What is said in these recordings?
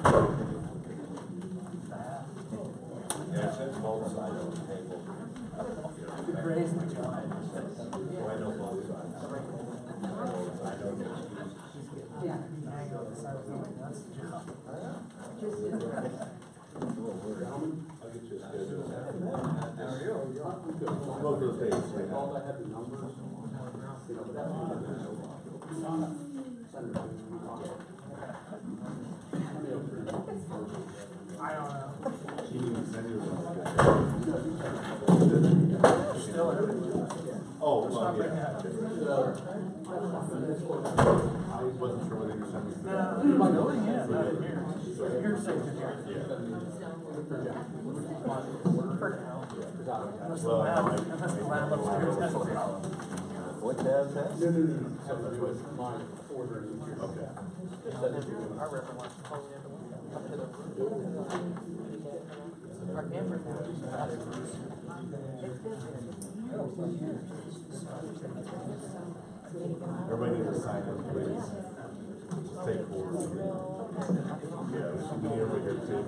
Yeah, it says both sides of the table. Raise the job. I know both sides. I don't get excused. Yeah. I go the side of the that's the job. I'll get you a schedule. Both those days, all I had the numbers. I don't know. Still everything. Oh, well, yeah. I wasn't sure whether you sent me. No, yeah, not here. Here's safe in here. For now. Unless the lab upstairs has a problem. What tabs that? No. Mine ordering. Okay. Our river wants to pull in up to the our camper now. Everybody needs to sign up, please. Take forward. Yeah, we should be over here too.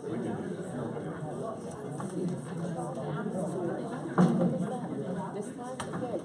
We can do that. This time, good.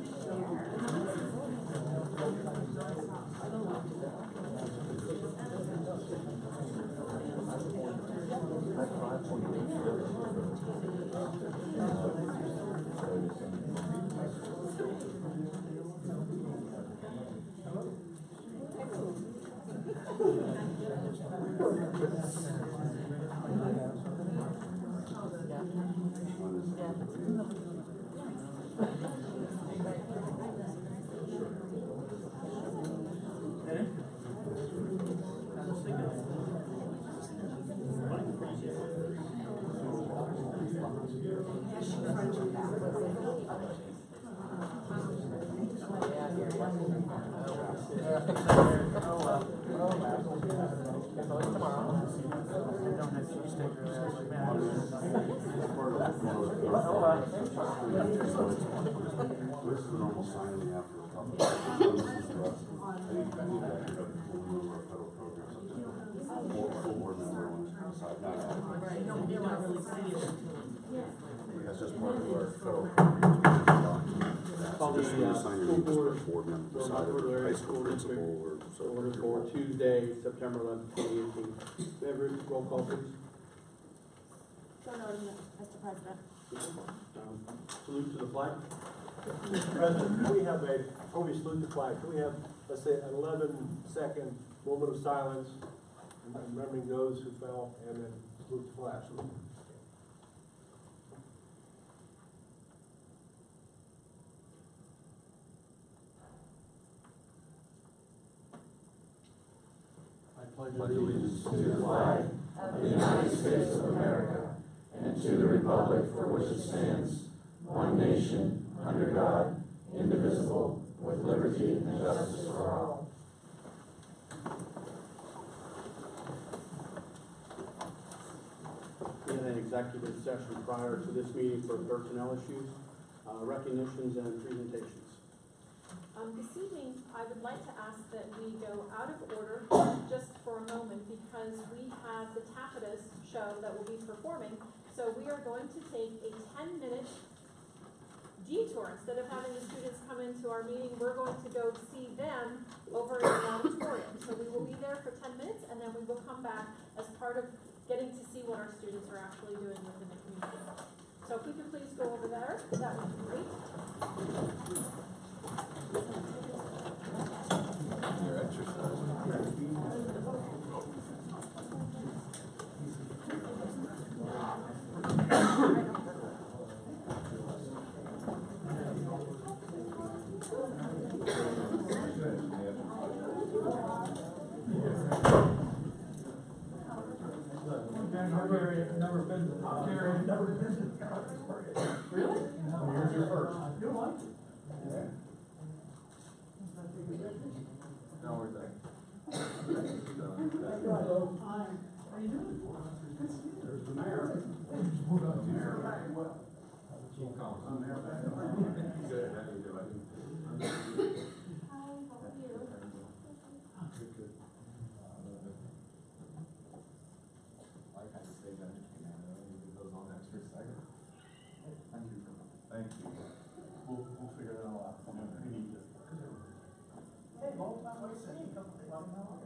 This is the normal sign we have for the public. This is for us. I need that to go to our federal programs. I'm just a full board member on this side. That's just part of our federal program. So just when you sign your name, just put a board member beside it, or high school principal, or so. Order for Tuesday, September 11th, 2018. Every roll call, please. So noted, Mr. President. Salute to the flag. Mr. President, can we have before we salute the flag, can we have, let's say, an 11-second moment of silence, remembering those who fell, and then salute the flag. I pledge allegiance to the flag of the United States of America and to the republic for which it stands, one nation, under God, indivisible, with liberty and justice for all. In an executive session prior to this meeting for personnel issues, recognitions and presentations. This evening, I would like to ask that we go out of order just for a moment because we have the Tacitus show that we'll be performing. So we are going to take a 10-minute detour. Instead of having the students come into our meeting, we're going to go see them over in the auditorium. So we will be there for 10 minutes and then we will come back as part of getting to see what our students are actually doing within the community. So if we could please go over there, that would be great. Your exercise. Really? No, here's your first. You like it? Yeah. No, we're done. Hi. How you doing? Good to see you. There's the mayor. Good, how you doing? Hi, how are you? Hey, long time no see, come on.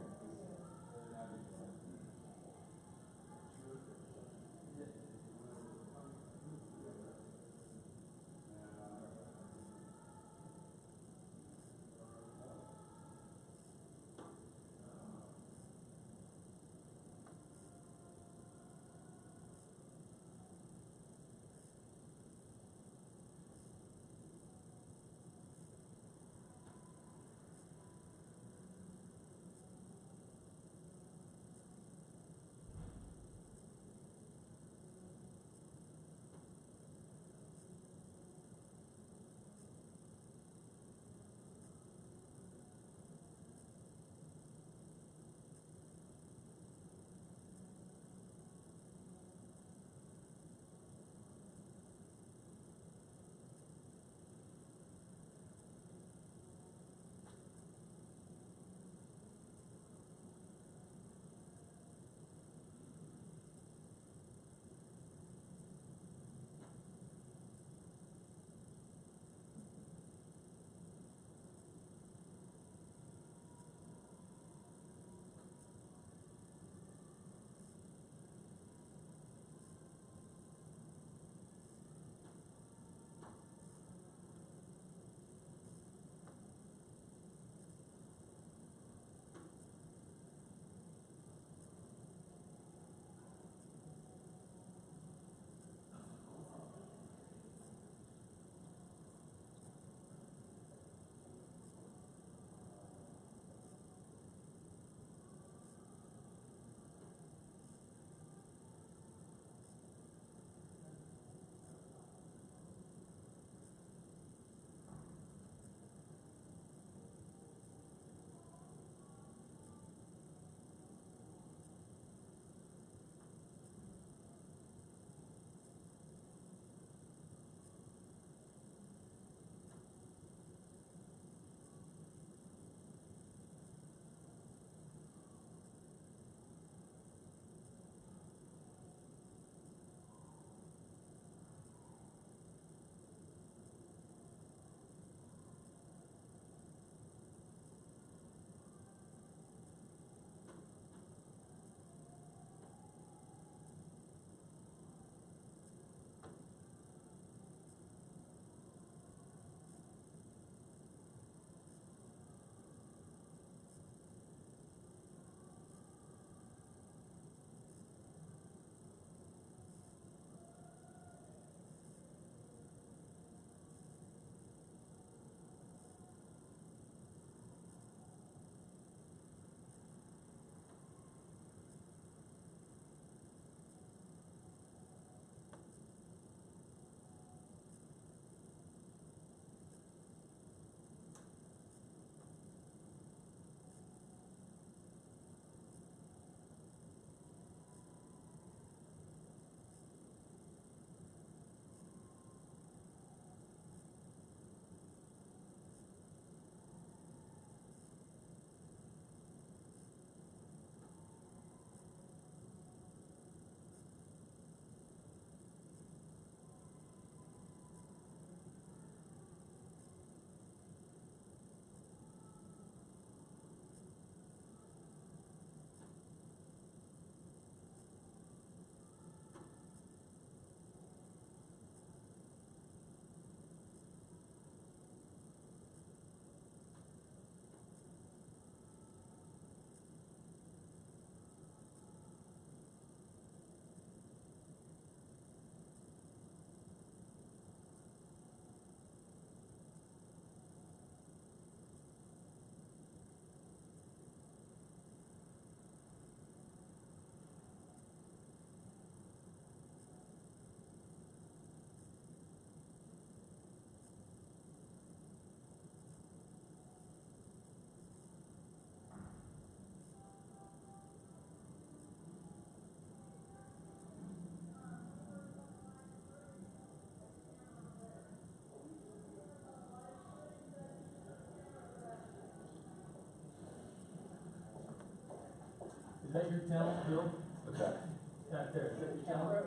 Is that your talent, Bill? What's that? Back there, is that your talent?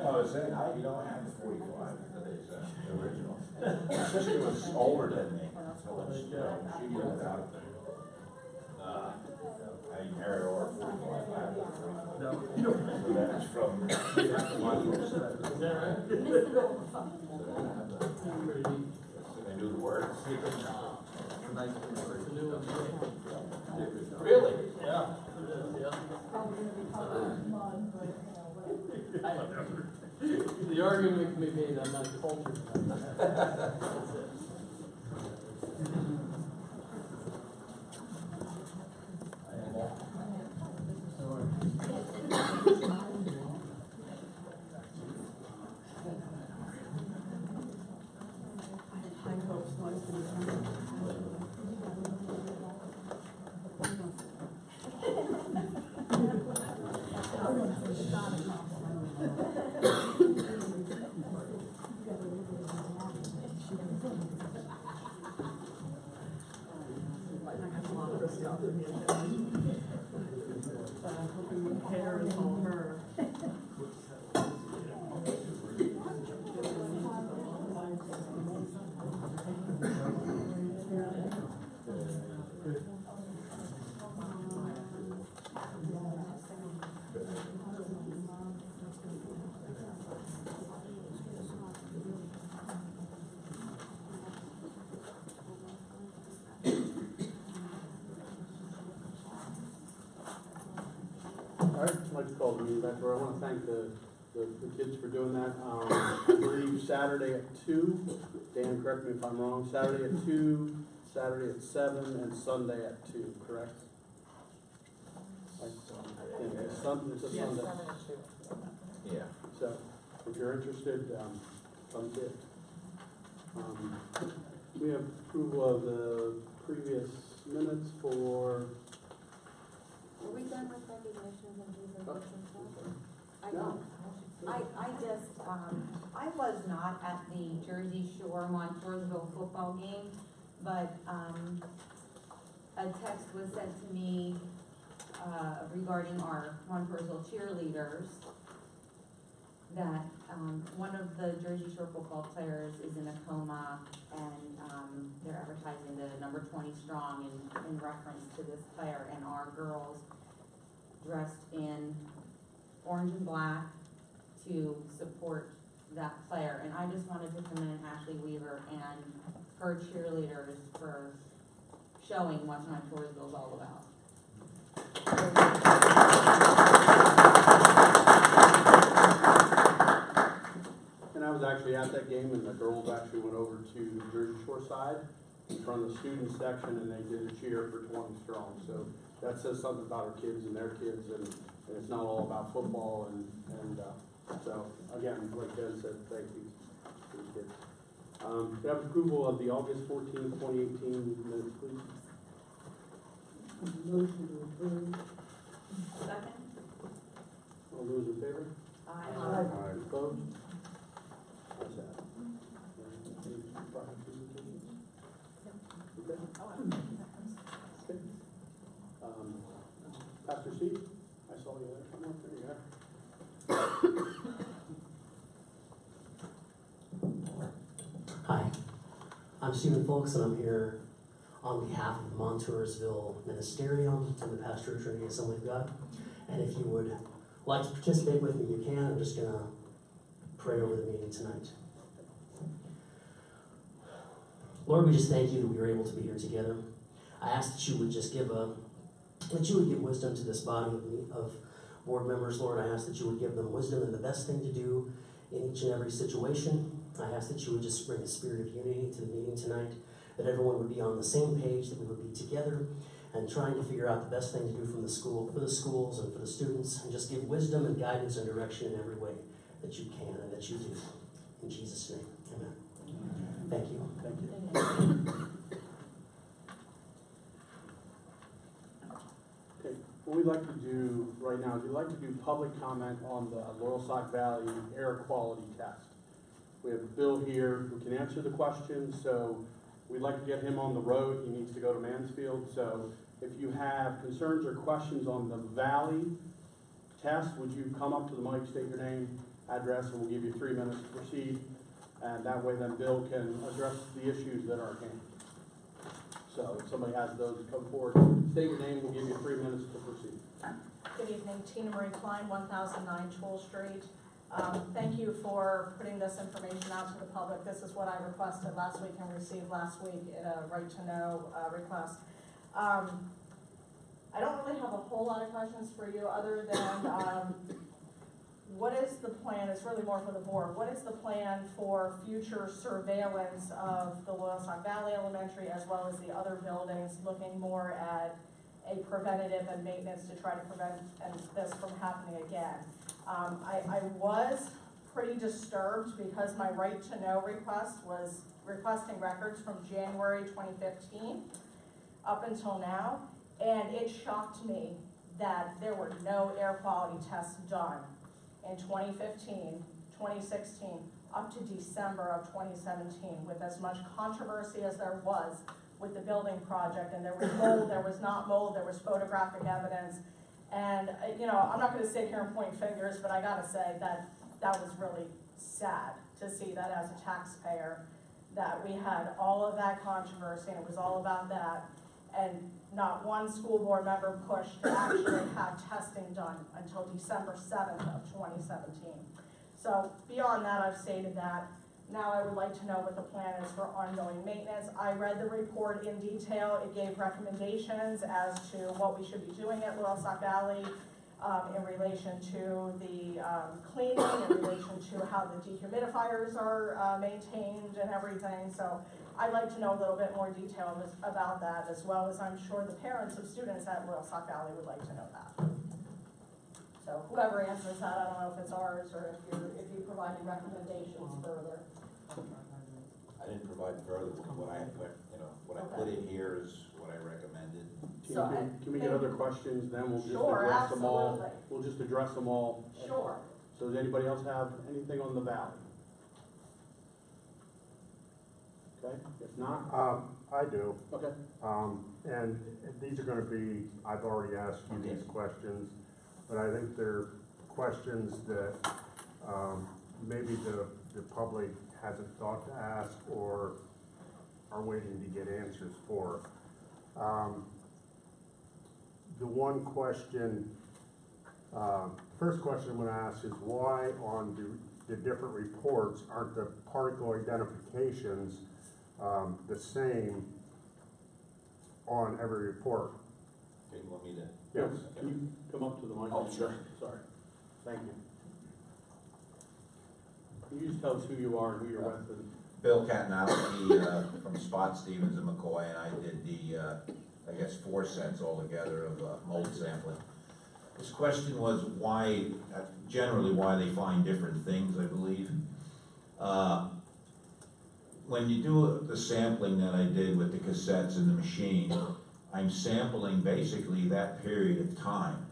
Oh, is that, you don't have the 45, that is, the original. She was older than me, so when she moved out. I married her 45. So that's from. They do the words. Really? Yeah. The argument can be made, I'm not cultured. That's it. All right, I'd like to call the meeting back to order. I want to thank the kids for doing that. I believe Saturday at 2, Dan, correct me if I'm wrong, Saturday at 2, Saturday at 7, and Sunday at 2, correct? It's a Sunday. Yeah. So, if you're interested, come see it. We have approval of the previous minutes for, Are we done with recognitions and presentations? no, I just, I was not at the Jersey Shore Montoursville football game, but, a text was sent to me, regarding our Montoursville cheerleaders, that, one of the Jersey Shore football players is in a coma, and, they're advertising the number 20 strong in reference to this player, and our girls dressed in orange and black to support that player. And I just wanted to commend Ashley Weaver and her cheerleaders for showing what Montoursville is all about. and I was actually at that game, and the girls actually went over to the Jersey Shore side in front of the student section, and they did a cheer for 20 strong. So that says something about our kids and their kids, and it's not all about football. And so, again, like Ben said, thank you to the kids. We have approval of the August 14, 2018 minutes, please. Motion to approve. Second? All those in favor? Aye. Opposed? How's that? Any prior presentations? Okay. Okay. Pastor C, I saw you there. Come on, there you are. Hi, I'm Stephen Folks, and I'm here on behalf of the Montoursville Ministerium and the Pastor Trinity Assembly of God. And if you would like to participate with me, you can. I'm just going to pray over the meeting tonight. Lord, we just thank you that we were able to be here together. I ask that you would just give wisdom to this body of board members. Lord, I ask that you would give them wisdom and the best thing to do in each and every situation. I ask that you would just bring a spirit of unity to the meeting tonight, that everyone would be on the same page, that we would be together and trying to figure out the best thing to do for the schools and for the students, and just give wisdom and guidance and direction in every way that you can and that you do. In Jesus' name, amen. Thank you. Thank you. Okay, what we'd like to do right now is we'd like to do public comment on the Laurel Sauk Valley air quality test. We have Bill here who can answer the questions, so we'd like to get him on the road. He needs to go to Mansfield, so if you have concerns or questions on the Valley test, would you come up to the mic, state your name, address, and we'll give you 3 minutes to proceed. And that way then Bill can address the issues that are at hand. So if somebody has those, come forward, state your name, we'll give you 3 minutes to proceed. Good evening, Tina Marie Klein, 1009 Tool Street. Thank you for putting this information out to the public. This is what I requested last week and received last week in a right-to-know request. I don't really have a whole lot of questions for you other than what is the plan, it's really more for the board, what is the plan for future surveillance of the Loyalsock Valley Elementary as well as the other buildings, looking more at a preventative and maintenance to try to prevent this from happening again? I was pretty disturbed because my right-to-know request was requesting records from January 2015 up until now, and it shocked me that there were no air quality tests done in 2015, 2016, up to December of 2017, with as much controversy as there was with the building project, and there was mold, there was not mold, there was photographic evidence, and you know, I'm not gonna sit here and point fingers, but I gotta say that that was really sad to see that as a taxpayer, that we had all of that controversy, and it was all about that, and not one school board member pushed to actually have testing done until December 7th of 2017. So beyond that, I've stated that. Now I would like to know what the plan is for ongoing maintenance. I read the report in detail. It gave recommendations as to what we should be doing at Loyalsock Valley in relation to the cleaning, in relation to how the dehumidifiers are maintained and everything. So I'd like to know a little bit more detail about that, as well as I'm sure the parents of students at Loyalsock Valley would like to know that. So whoever answers that, I don't know if it's ours or if you provide any recommendations further. I didn't provide further, what I, what I put in here is what I recommended. Tina, can we get other questions, then we'll just Sure, address them all. absolutely. We'll just address them all. Sure. So does anybody else have anything on the valley? Okay, if not, I do. okay. And these are gonna be, I've already asked you these questions, but I think they're questions that, maybe the public hasn't thought to ask or are waiting to get answers for. The one question, first question I'm gonna ask is why on the different reports aren't the particle identifications the same on every report? Okay, you want me to? Yes. Can you come up to the mic? Oh, sure. Sorry. Thank you. Can you just tell us who you are and who you're with? And Bill Catanowski from Spot Stevens and McCoy, and I did the, I guess, 4 sets altogether of mold sampling. His question was why, generally why they find different things, I believe. When you do the sampling that I did with the cassettes and the machine, I'm sampling basically that period of time.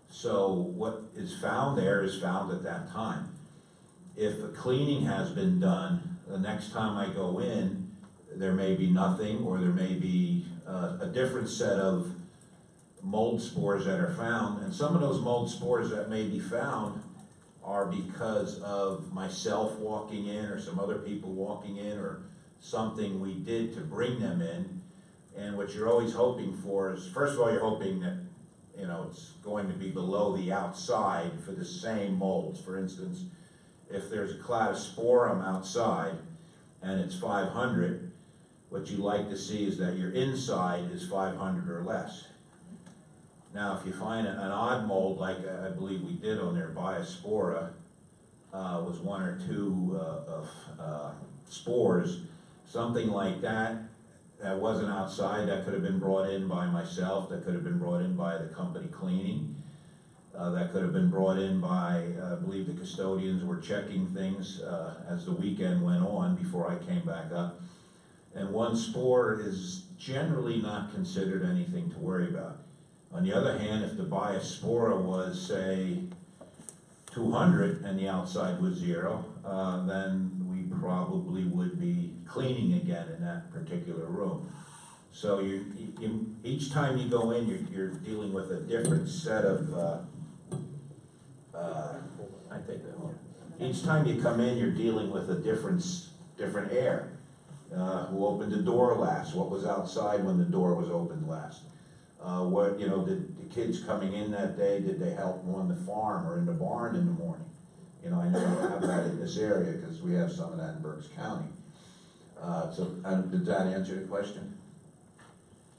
So what is found there is found at that time. If a cleaning has been done, the next time I go in, there may be nothing, or there may be a different set of mold spores that are found. And some of those mold spores that may be found are because of myself walking in, or some other people walking in, or something we did to bring them in. And what you're always hoping for is, first of all, you're hoping that, it's going to be below the outside for the same molds. For instance, if there's a cloud of sporum outside and it's 500, what you like to see is that your inside is 500 or less. Now, if you find an odd mold, like I believe we did on there, Biospora, was 1 or 2 spores, something like that, that wasn't outside, that could have been brought in by myself, that could have been brought in by the company cleaning, that could have been brought in by, I believe the custodians were checking things as the weekend went on before I came back up. And 1 spore is generally not considered anything to worry about. On the other hand, if the Biospora was, say, 200 and the outside was 0, then we probably would be cleaning again in that particular room. So each time you go in, you're dealing with a different set of, I take that one. Each time you come in, you're dealing with a different air. Who opened the door last? What was outside when the door was opened last? What, you know, did the kids coming in that day, did they help them on the farm or in the barn in the morning? You know, I know we have that in this area because we have some of that in Berks County. Did that answer the question?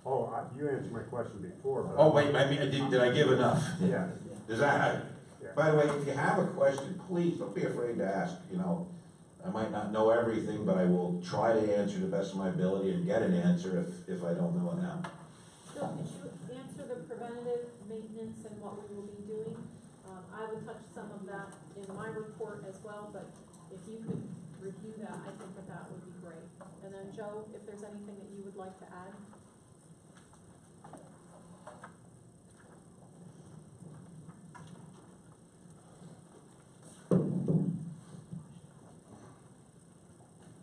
Oh, you answered my question before, but. Oh, wait, I mean, did I give enough? Yeah. Does that, Yeah. by the way, if you have a question, please don't be afraid to ask, you know. I might not know everything, but I will try to answer the best of my ability and get an answer if I don't know it now. Bill, could you answer the preventative maintenance and what we will be doing? I will touch some of that in my report as well, but if you could review that, I think that would be great. And then Joe, if there's anything that you would like to add?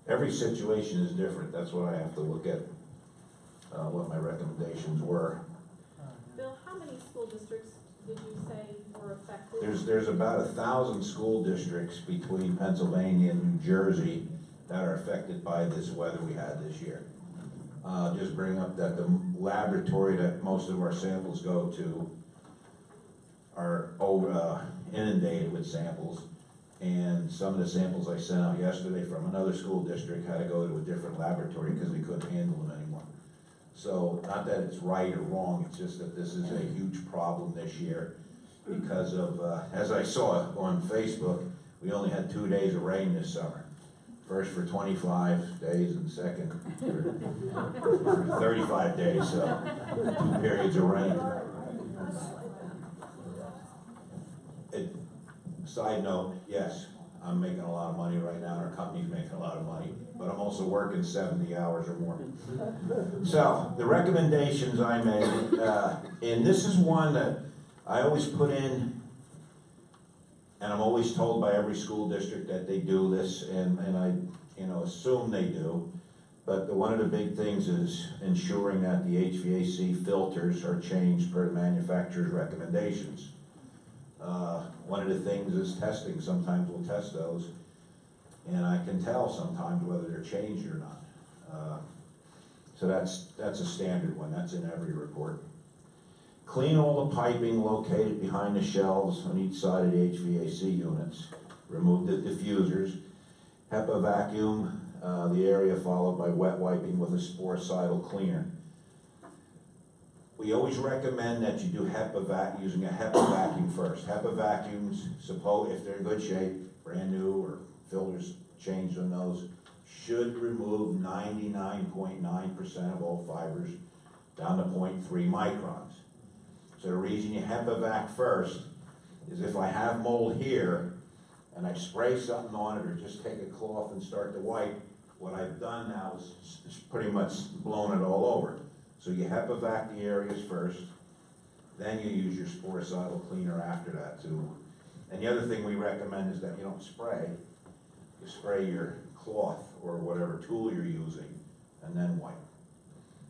Every situation is different, that's what I have to look at, what my recommendations were. Bill, how many school districts did you say were affected? There's about 1,000 school districts between Pennsylvania and New Jersey that are affected by this weather we had this year. Just bring up that the laboratory that most of our samples go to are inundated with samples. And some of the samples I sent out yesterday from another school district had to go to a different laboratory because they couldn't handle them anymore. So not that it's right or wrong, it's just that this is a huge problem this year because of, as I saw on Facebook, we only had 2 days of rain this summer. First for 25 days and second for 35 days, so 2 periods of rain. Side note, yes, I'm making a lot of money right now, and our company's making a lot of money, but I'm also working 70 hours or more. So, the recommendations I made, and this is one that I always put in, and I'm always told by every school district that they do this, and I, you know, assume they do, but one of the big things is ensuring that the HVAC filters are changed per the manufacturer's recommendations. One of the things is testing. Sometimes we'll test those, and I can tell sometimes whether they're changed or not. So that's a standard one. That's in every report. Clean all the piping located behind the shelves on each side of the HVAC units. Remove the diffusers. HEPA vacuum the area, followed by wet wiping with a sporicidal cleaner. We always recommend that you do using a HEPA vacuum first. HEPA vacuums, if they're in good shape, brand new or filters changed on those, should remove 99.9% of all fibers down to 0.3 microns. So the reason you HEPA vac first is if I have mold here and I spray something on it or just take a cloth and start to wipe, what I've done now is pretty much blown it all over. So you HEPA vac the areas first, then you use your sporicidal cleaner after that too. And the other thing we recommend is that you don't spray. You spray your cloth or whatever tool you're using and then wipe.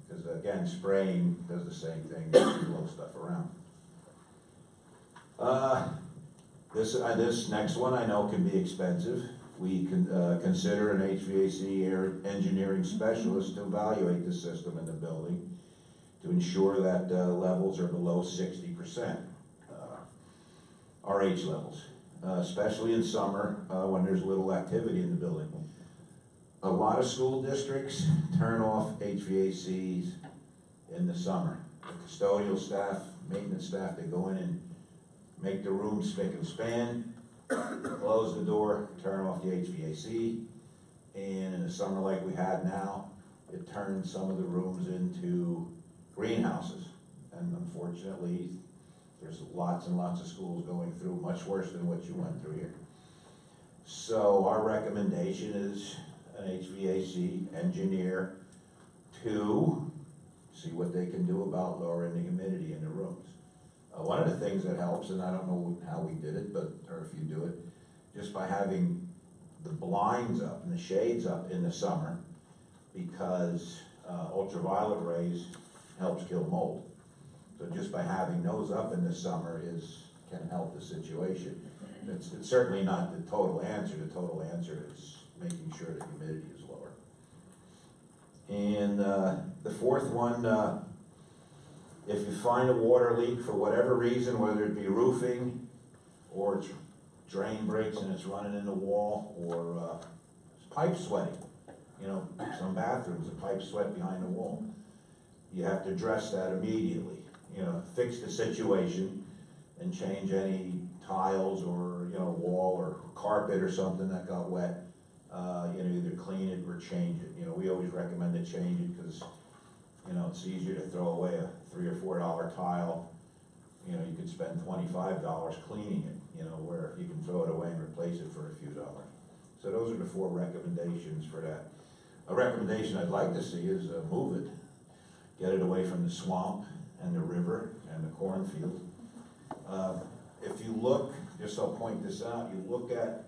Because again, spraying does the same thing, you blow stuff around. This next one I know can be expensive. We can consider an HVAC engineering specialist to evaluate the system in the building to ensure that levels are below 60%, RH levels, especially in summer when there's little activity in the building. A lot of school districts turn off HVACs in the summer. The custodial staff, maintenance staff, they go in and make the room spick and span, close the door, turn off the HVAC, and in the summer like we had now, it turns some of the rooms into greenhouses. And unfortunately, there's lots and lots of schools going through much worse than what you went through here. So our recommendation is an HVAC engineer to see what they can do about lowering the humidity in the rooms. One of the things that helps, and I don't know how we did it, or if you do it, just by having the blinds up and the shades up in the summer, because ultraviolet rays helps kill mold. So just by having those up in the summer can help the situation. it's certainly not the total answer. The total answer is making sure the humidity is lower. And the fourth one, if you find a water leak for whatever reason, whether it be roofing or it's drain breaks and it's running in the wall, or pipe sweating, you know, some bathrooms, the pipe sweat behind the wall, you have to address that immediately. You know, fix the situation and change any tiles or, you know, wall or carpet or something that got wet. You know, either clean it or change it. You know, we always recommend to change it because, you know, it's easier to throw away a $3 or $4 tile. You know, you could spend $25 cleaning it, you know, where you can throw it away and replace it for a few dollars. So those are the 4 recommendations for that. A recommendation I'd like to see is move it. Get it away from the swamp and the river and the cornfield. If you look, just I'll point this out, you look at,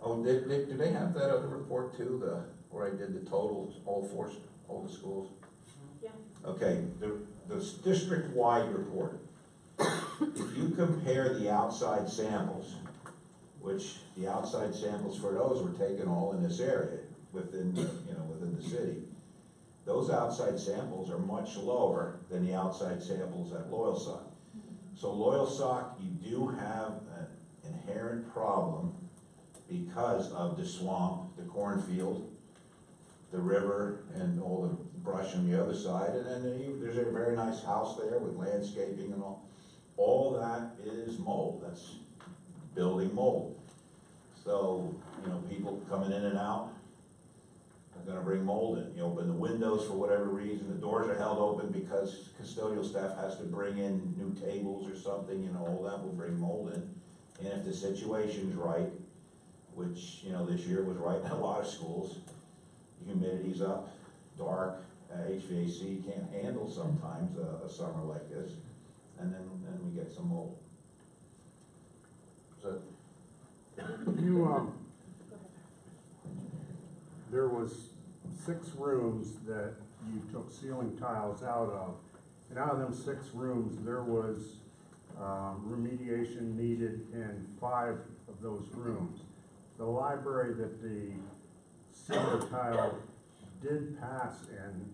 oh, do they have that other report too, where I did the totals, all the schools? Yeah. Okay, the district-wide report. If you compare the outside samples, which the outside samples for those were taken all in this area, within the city, those outside samples are much lower than the outside samples at Loyalsock. So Loyalsock, you do have an inherent problem because of the swamp, the cornfield, the river, and all the brush on the other side, and then there's a very nice house there with landscaping and all. All that is mold. That's building mold. So, you know, people coming in and out are gonna bring mold in. You open the windows for whatever reason, the doors are held open because custodial staff has to bring in new tables or something, you know, all that will bring mold in. And if the situation's right, which, you know, this year was right in a lot of schools, humidity's up, dark, HVAC can't handle sometimes a summer like this, and then we get some mold. So, there was 6 rooms that you took ceiling tiles out of, and out of them 6 rooms, there was remediation needed in 5 of those rooms. The library that the ceiling tile did pass in,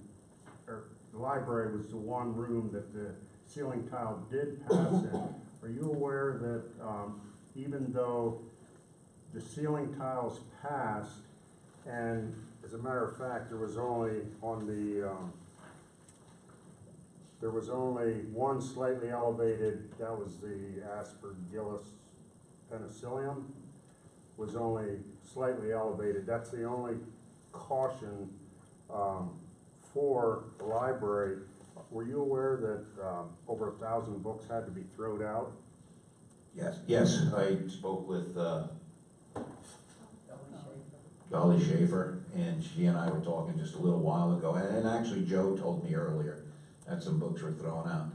or the library was the one room that the ceiling tile did pass in. Are you aware that even though the ceiling tiles passed, and as a matter of fact, there was only one slightly elevated, that was the Aspergillus penicillium, was only slightly elevated. That's the only caution for the library. Were you aware that over 1,000 books had to be thrown out? yes, I spoke with Dolly Schaefer, and she and I were talking just a little while ago, and actually Joe told me earlier that some books were thrown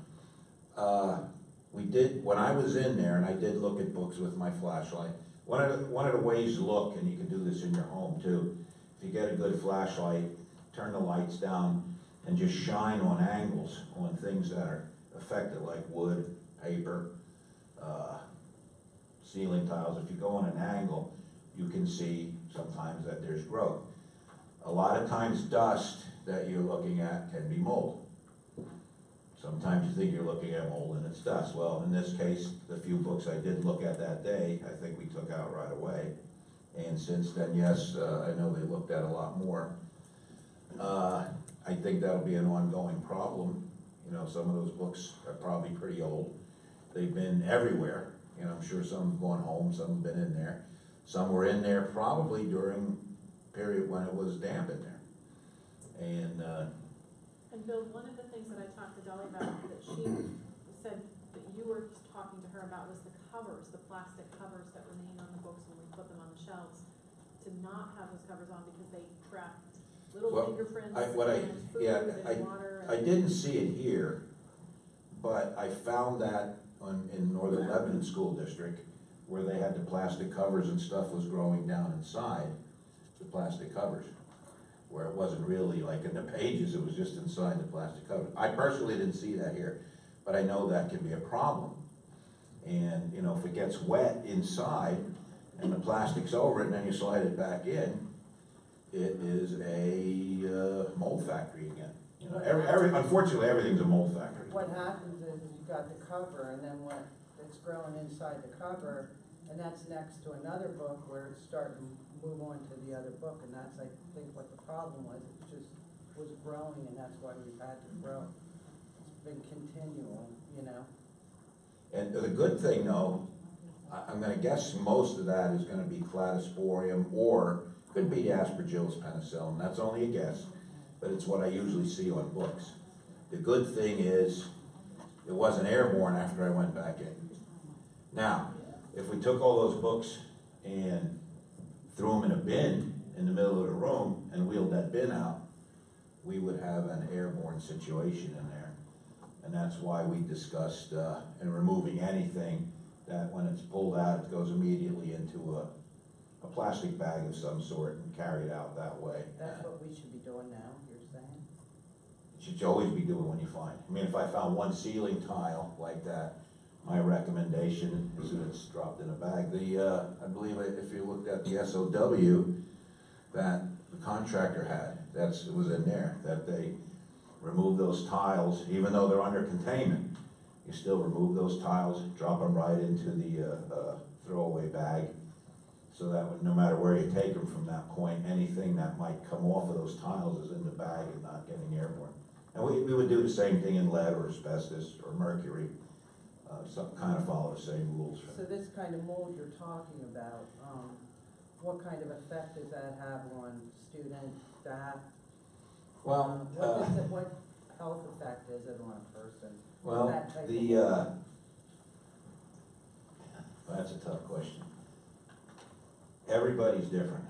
out. We did, when I was in there, and I did look at books with my flashlight, one of the ways to look, and you can do this in your home too, if you get a good flashlight, turn the lights down, and just shine on angles, on things that are affected, like wood, paper, ceiling tiles. If you go on an angle, you can see sometimes that there's growth. A lot of times dust that you're looking at can be mold. Sometimes you think you're looking at mold and it's dust. Well, in this case, the few books I did look at that day, I think we took out right away. And since then, yes, I know they looked at a lot more. I think that'll be an ongoing problem. You know, some of those books are probably pretty old. They've been everywhere. You know, I'm sure some have gone home, some have been in there. Some were in there probably during a period when it was damp in there. And Bill, one of the things that I talked to Dolly about that she said that you were talking to her about was the covers, the plastic covers that remain on the books when we put them on the shelves, to not have those covers on because they trap little fingerprints and food and water. I didn't see it here, but I found that in Northern Lebanon School District, where they had the plastic covers and stuff was growing down inside the plastic covers, where it wasn't really like in the pages, it was just inside the plastic covers. I personally didn't see that here, but I know that can be a problem. And, you know, if it gets wet inside and the plastic's over it and then you slide it back in, it is a mold factory again. You know, unfortunately, everything's a mold factory. What happens is you've got the cover, and then when it's growing inside the cover, and that's next to another book where it's starting to move on to the other book, and that's, I think, what the problem was. It just was growing, and that's why we've had to grow. It's been continual, you know. And the good thing, though, I'm gonna guess most of that is gonna be cladosporium, or could be aspergillus penicillin. That's only a guess, but it's what I usually see on books. The good thing is, it wasn't airborne after I went back in. Now, if we took all those books and threw them in a bin in the middle of the room and wheeled that bin out, we would have an airborne situation in there. And that's why we discussed in removing anything that when it's pulled out, it goes immediately into a plastic bag of some sort and carried out that way. That's what we should be doing now, you're saying? Should you always be doing when you find. I mean, if I found one ceiling tile like that, my recommendation is that it's dropped in a bag. I believe if you looked at the SOW that the contractor had, it was in there, that they remove those tiles, even though they're under containment, you still remove those tiles, drop them right into the throwaway bag, so that no matter where you take them from that point, anything that might come off of those tiles is in the bag and not getting airborne. And we would do the same thing in lead or asbestos or mercury, kind of follow the same rules. So this kind of mold you're talking about, what kind of effect does that have on students, staff? Well, What health effect is it on a person? well, That type of mold? that's a tough question. Everybody's different.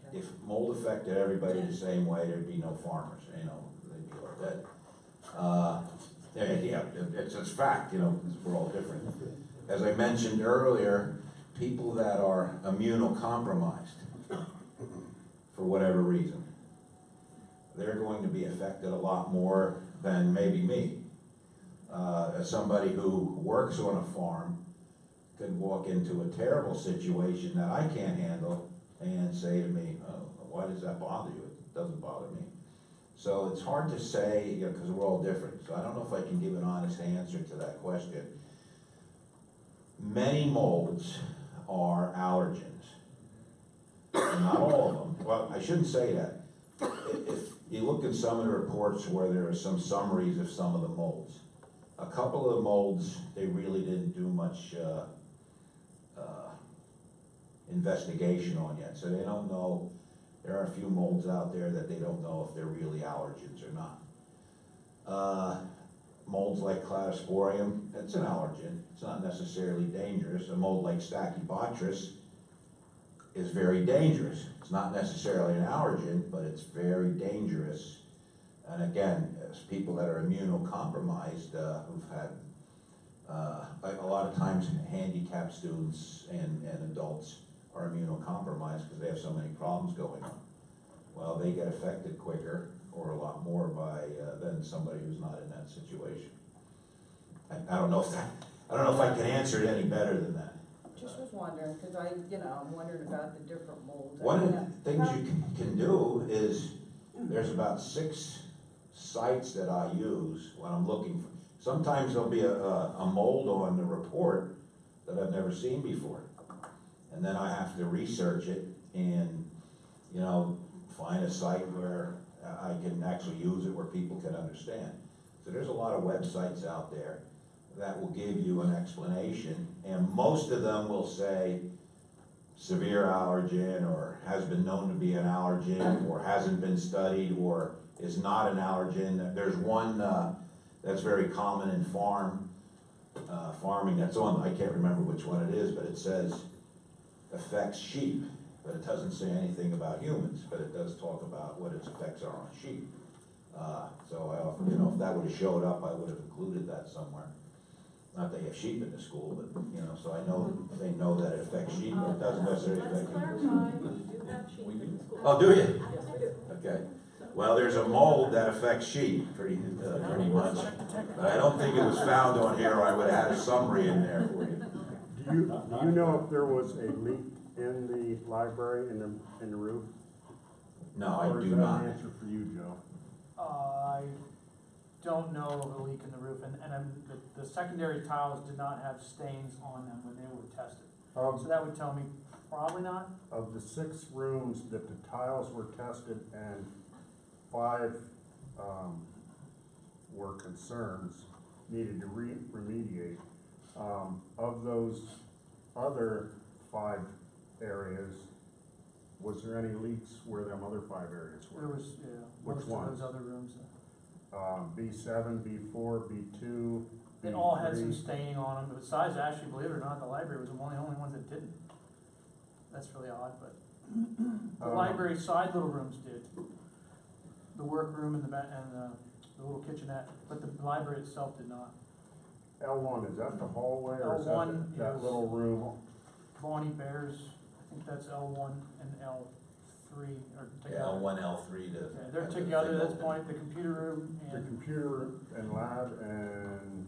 Okay. If mold affected everybody the same way, there'd be no farmers, you know, they'd be like that. Yeah, it's fact, you know, 'cause we're all different. As I mentioned earlier, people that are immunocompromised, for whatever reason, they're going to be affected a lot more than maybe me. As somebody who works on a farm, could walk into a terrible situation that I can't handle and say to me, oh, why does that bother you? It doesn't bother me. So it's hard to say, you know, because we're all different. So I don't know if I can give an honest answer to that question. Many molds are allergens. Not all of them. Well, I shouldn't say that. If you look at some of the reports where there are some summaries of some of the molds, a couple of the molds, they really didn't do much investigation on yet, so they don't know. There are a few molds out there that they don't know if they're really allergens or not. Molds like cladosporium, it's an allergen. It's not necessarily dangerous. A mold like Stachybotrys is very dangerous. It's not necessarily an allergen, but it's very dangerous. And again, as people that are immunocompromised, who've had a lot of times handicapped students and adults are immunocompromised because they have so many problems going on. Well, they get affected quicker or a lot more by than somebody who's not in that situation. I don't know if I can answer it any better than that. Just was wondering, because I'm wondering about the different molds. One of the things you can do is, there's about 6 sites that I use when I'm looking for. Sometimes there'll be a mold on the report that I've never seen before. And then I have to research it and, you know, find a site where I can actually use it, where people can understand. So there's a lot of websites out there that will give you an explanation, and most of them will say severe allergen, or has been known to be an allergen, or hasn't been studied, or is not an allergen. There's one that's very common in farming that's on, I can't remember which one it is, but it says affects sheep, but it doesn't say anything about humans, but it does talk about what its effects are on sheep. So I often, you know, if that would have showed up, I would have included that somewhere. Not that you have sheep in the school, but, you know, so I know, they know that it affects sheep, but it doesn't necessarily affect humans. Let's clarify, we do have sheep in the school. Oh, do you? Yes, we do. Okay. Well, there's a mold that affects sheep pretty much, but I don't think it was found on here, or I would have had a summary in there for you. Do you know if there was a leak in the library, in the roof? No, I Or do is that not. an answer for you, Joe? I don't know of a leak in the roof, and the secondary tiles did not have stains on them when they were tested. So that would tell me probably not. Of the 6 rooms that the tiles were tested and 5 were concerns, needed to remediate, of those other 5 areas, was there any leaks where them other 5 areas There were? was, yeah, Which most ones? of those other rooms. B7, B4, B2, They all had some B3? staining on them, but besides, actually, believe it or not, the library was one of the only ones that didn't. That's really odd, but the library side little rooms did. The workroom and the little kitchenette, but the library itself did not. L1, is that the hallway or is L1 that is- little room? Bonnie Bears, I think that's L1 and L3 are Yeah, together. L1, L3 to. Yeah, they're together at this point, the computer room The and, computer and lab and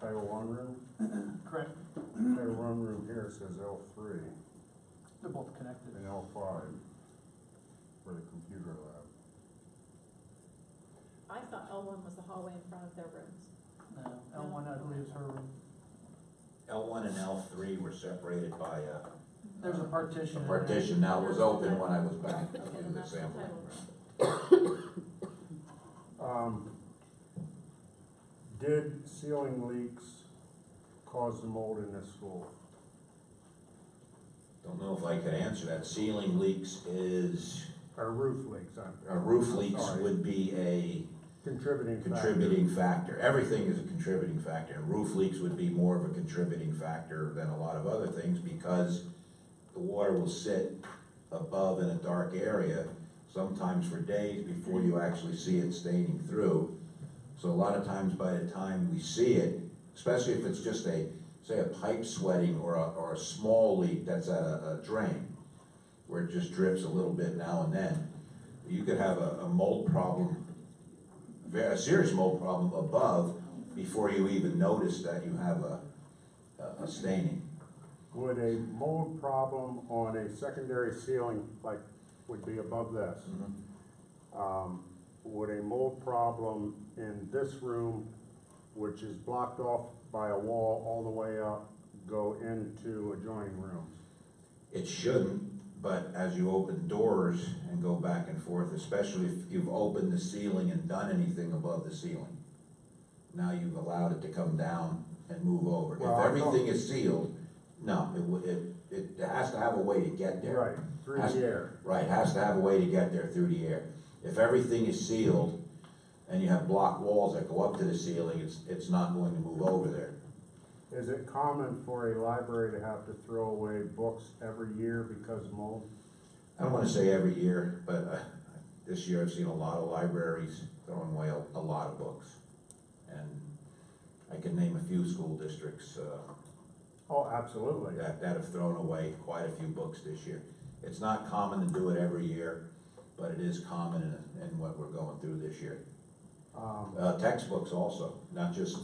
Title I room? correct, Title I room here says L3 they're both connected. and L5 for the computer lab. I thought L1 was the hallway in front of their rooms. No, L1, I believe, is her room. L1 and L3 were separated by There's a partition. a in there. partition. Now it was open when I was back Okay, in then the that's the sample. title room. Did ceiling leaks cause the mold in this school? Don't know if I could answer that. Ceiling leaks is, Or roof leaks? roof I'm leaks sorry. would be a Contributing factor. contributing factor. Everything is a contributing factor. And roof leaks would be more of a contributing factor than a lot of other things because the water will sit above in a dark area, sometimes for days before you actually see it staining through. So a lot of times by the time we see it, especially if it's just say a pipe sweating or a small leak that's at a drain, where it just drips a little bit now and then, you could have a mold problem, a serious mold problem above before you even notice that you have a staining. Would a mold problem on a secondary ceiling, like would be above this, would a mold problem in this room, which is blocked off by a wall all the way up, go into adjoining rooms? It shouldn't, but as you open doors and go back and forth, especially if you've opened the ceiling and done anything above the ceiling, now you've allowed it to come down and move over. Well, If everything is sealed, no, it has to have a way to get there. Right, through Has- the air. Right, has to have a way to get there through the air. If everything is sealed and you have block walls that go up to the ceiling, it's not going to move over there. Is it common for a library to have to throw away books every year because of mold? I don't wanna say every year, but this year I've seen a lot of libraries throwing away a lot of books. And I can name a few school districts, Oh, absolutely. that have thrown away quite a few books this year. It's not common to do it every year, but it is common in what we're going through this year. Textbooks also, not just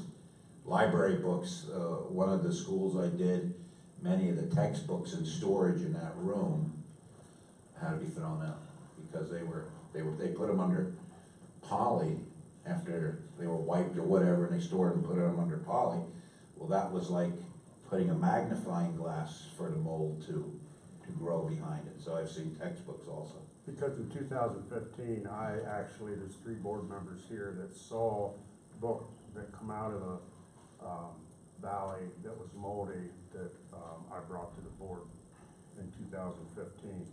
library books. One of the schools I did, many of the textbooks in storage in that room had to be thrown out because they put them under poly after they were wiped or whatever, and they stored them and put them under poly. Well, that was like putting a magnifying glass for the mold to grow behind it. So I've seen textbooks also. Because in 2015, there's 3 board members here that saw books that come out of the valley that was moldy that I brought to the board in 2015.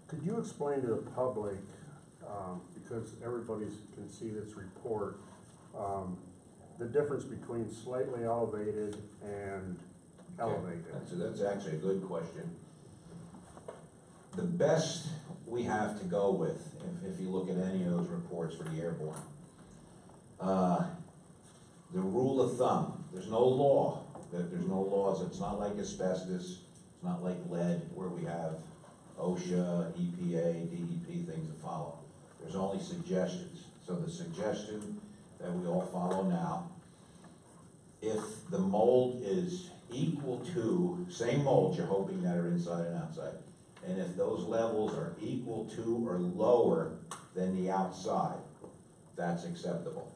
Could you explain to the public, because everybody can see this report, the difference between slightly elevated and elevated? That's actually a good question. The best we have to go with, if you look at any of those reports for the airborne, the rule of thumb, there's no law, there's no laws, it's not like asbestos, it's not like lead where we have OSHA, EPA, DEP things to follow. There's only suggestions. So the suggestion that we all follow now. If the mold is equal to, same molds you're hoping that are inside and outside, and if those levels are equal to or lower than the outside, that's acceptable.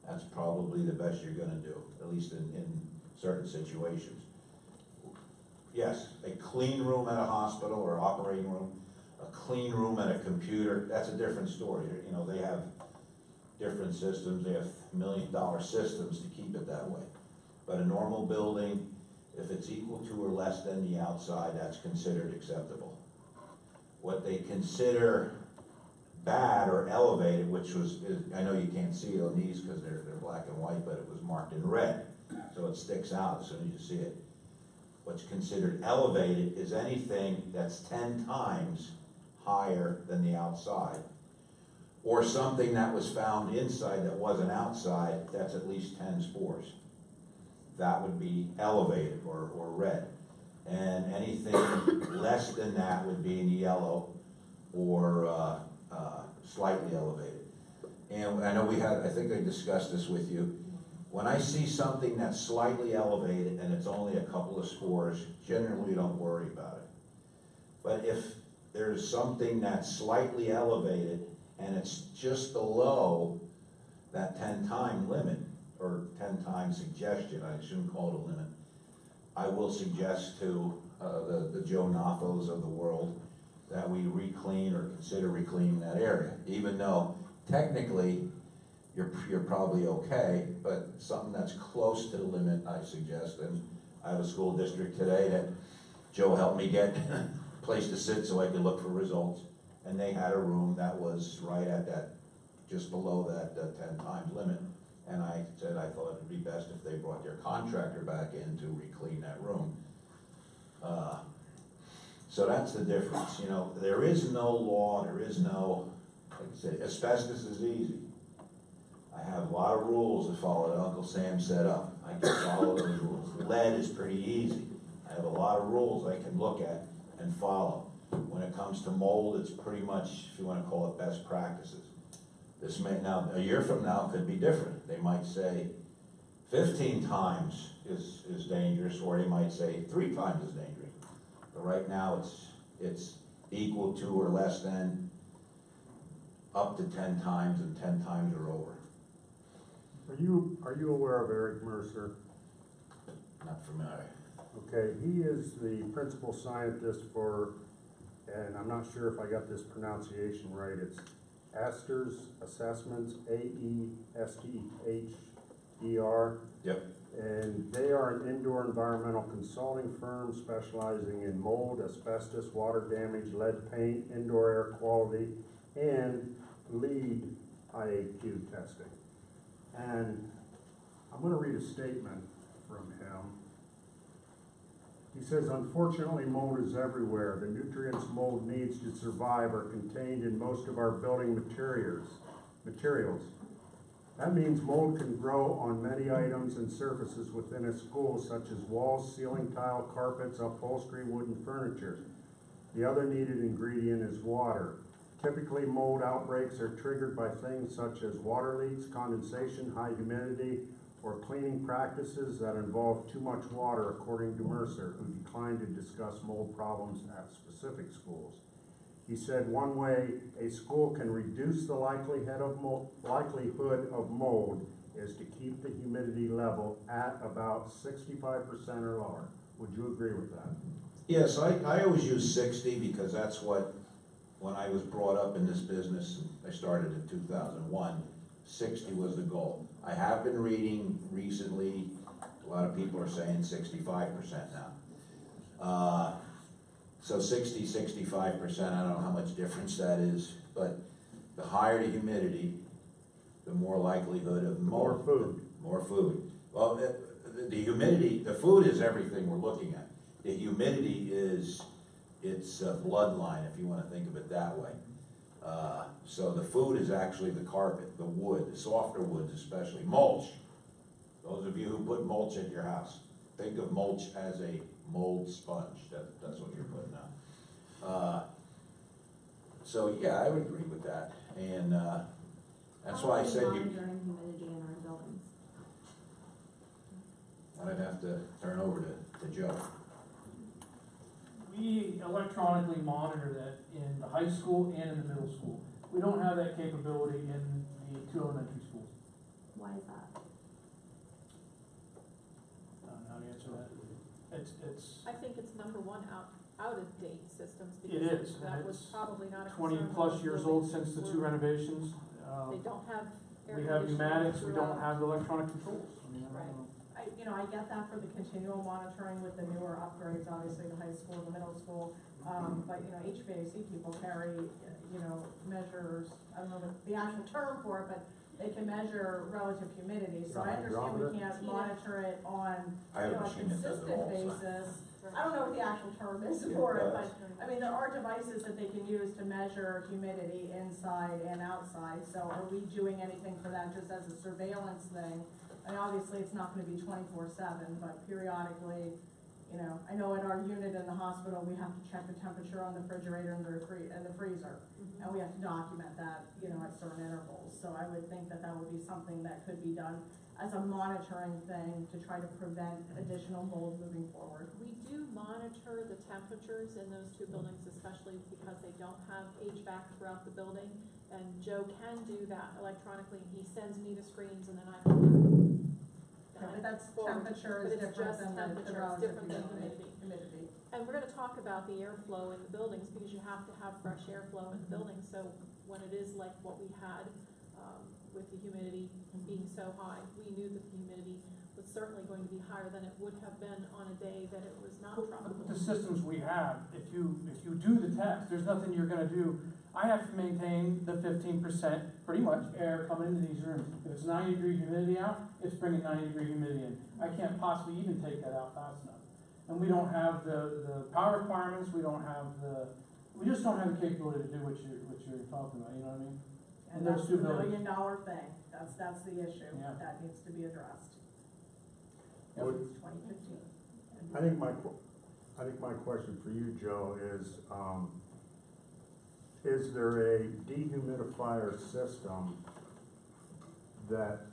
That's probably the best you're gonna do, at least in certain situations. Yes, a clean room at a hospital or operating room, a clean room at a computer, that's a different story. You know, they have different systems, they have $1 million systems to keep it that way. But a normal building, if it's equal to or less than the outside, that's considered acceptable. What they consider bad or elevated, which was, I know you can't see it on these because they're black and white, but it was marked in red, so it sticks out as soon as you see it. What's considered elevated is anything that's 10 times higher than the outside, or something that was found inside that wasn't outside, that's at least 10 spores. That would be elevated or red. And anything less than that would be in yellow or slightly elevated. And I know I think I discussed this with you. When I see something that's slightly elevated and it's only a couple of spores, generally don't worry about it. But if there's something that's slightly elevated and it's just below that 10-time limit, or 10-time suggestion, I shouldn't call it a limit, I will suggest to the Joe Nathos of the world that we re-clean or consider re-cleaning that area, even though technically you're probably okay, but something that's close to the limit, I suggest. And I have a school district today that Joe helped me get a place to sit so I could look for results, and they had a room that was right at that, just below that 10 times limit. And I said I thought it'd be best if they brought their contractor back in to re-clean that room. So that's the difference. You know, there is no law, there is no, like I say, asbestos is easy. I have a lot of rules to follow that Uncle Sam set up. I can follow those rules. Lead is pretty easy. I have a lot of rules I can look at and follow. When it comes to mold, it's pretty much, if you want to call it, best practices. This may, now, a year from now could be different. They might say 15 times is dangerous, or they might say 3 times is dangerous. But right now, it's equal to or less than, up to 10 times, and 10 times or over. Are you aware of Eric Mercer? Not familiar. Okay, he is the principal scientist for, and I'm not sure if I got this pronunciation right, it's Aster's Assessments, AESTHER. Yep. And they are an indoor environmental consulting firm specializing in mold, asbestos, water damage, lead paint, indoor air quality, and lead IAQ testing. And I'm going to read a statement from him. He says, unfortunately, mold is everywhere. The nutrients mold needs to survive are contained in most of our building materials. That means mold can grow on many items and surfaces within a school, such as walls, ceiling tile, carpets, upholstery, wooden furniture. The other needed ingredient is water. Typically, mold outbreaks are triggered by things such as water leaks, condensation, high humidity, or cleaning practices that involve too much water, according to Mercer, who declined to discuss mold problems at specific schools. He said one way a school can reduce the likelihood of mold is to keep the humidity level at about 65% or lower. Would you agree with that? Yes, I always use 60 because that's what, when I was brought up in this business, I started in 2001, 60 was the goal. I have been reading recently, a lot of people are saying 65% now. So 60, 65%, I don't know how much difference that is, but the higher the humidity, the more likelihood of mold. More food. More food. Well, the humidity, the food is everything we're looking at. The humidity is its bloodline, if you want to think of it that way. So the food is actually the carpet, the wood, the softer woods especially. Mulch. Those of you who put mulch at your house, think of mulch as a mold sponge. That's what you're putting out. So yeah, I would agree with that. And That's How why I are we said you, monitoring humidity in our buildings? I'd have to turn over to Joe. We electronically monitor that in the high school and in the middle school. We don't have that capability in the 2 elementary schools. Why is that? I don't know how to answer that. It's, I think it's number one, out of date systems, It because is, that and was it's probably not a twenty concern. plus when years the old buildings since the were- 2 renovations. They don't have air We have conditioning pneumatics, we don't throughout. have the electronic controls. I mean, I Right. don't know. I get that for the continual monitoring with the newer upgrades, obviously the high school, the middle school. But, HVAC people carry, measures, I don't know the actual term for it, but they can measure relative humidity. So I understand we can't monitor it on, I have a a machine that does it consistent all, so. basis. I don't know what the actual term is for it, but, there are devices that they can use to measure humidity inside and outside. So are we doing anything for that just as a surveillance thing? Obviously, it's not gonna be 24/7, but periodically, I know at our unit in the hospital, we have to check the temperature on the refrigerator and the freezer. And we have to document that, at certain intervals. So I would think that that would be something that could be done as a monitoring thing to try to prevent additional mold moving forward. We do monitor the temperatures in those 2 buildings, especially because they don't have HVAC throughout the building. And Joe can do that electronically, and he sends me the screens, and then I But that's forward. temperature But is it's different just than the temperature, it's relative different than humidity. And we're gonna talk about the airflow in the buildings, because you have to have fresh airflow in the buildings, so when it is like what we had, with the humidity being so high, we knew that the humidity was certainly going to be higher than it would have been on a day that it was not But tropical. the systems we have, if you do the test, there's nothing you're gonna do. I have to maintain the 15%, pretty much, air coming into these rooms. If it's 90-degree humidity out, it's bringing 90-degree humidity in. I can't possibly even take that out fast enough. And we don't have the power requirements, we just don't have the capability to do what you're talking about, you know what I mean? And those that's 2 the buildings. $1 million thing, that's the issue, Yeah. that needs to be addressed. Yep. Since 2015. I think my question for you, Joe, is there a dehumidifier system that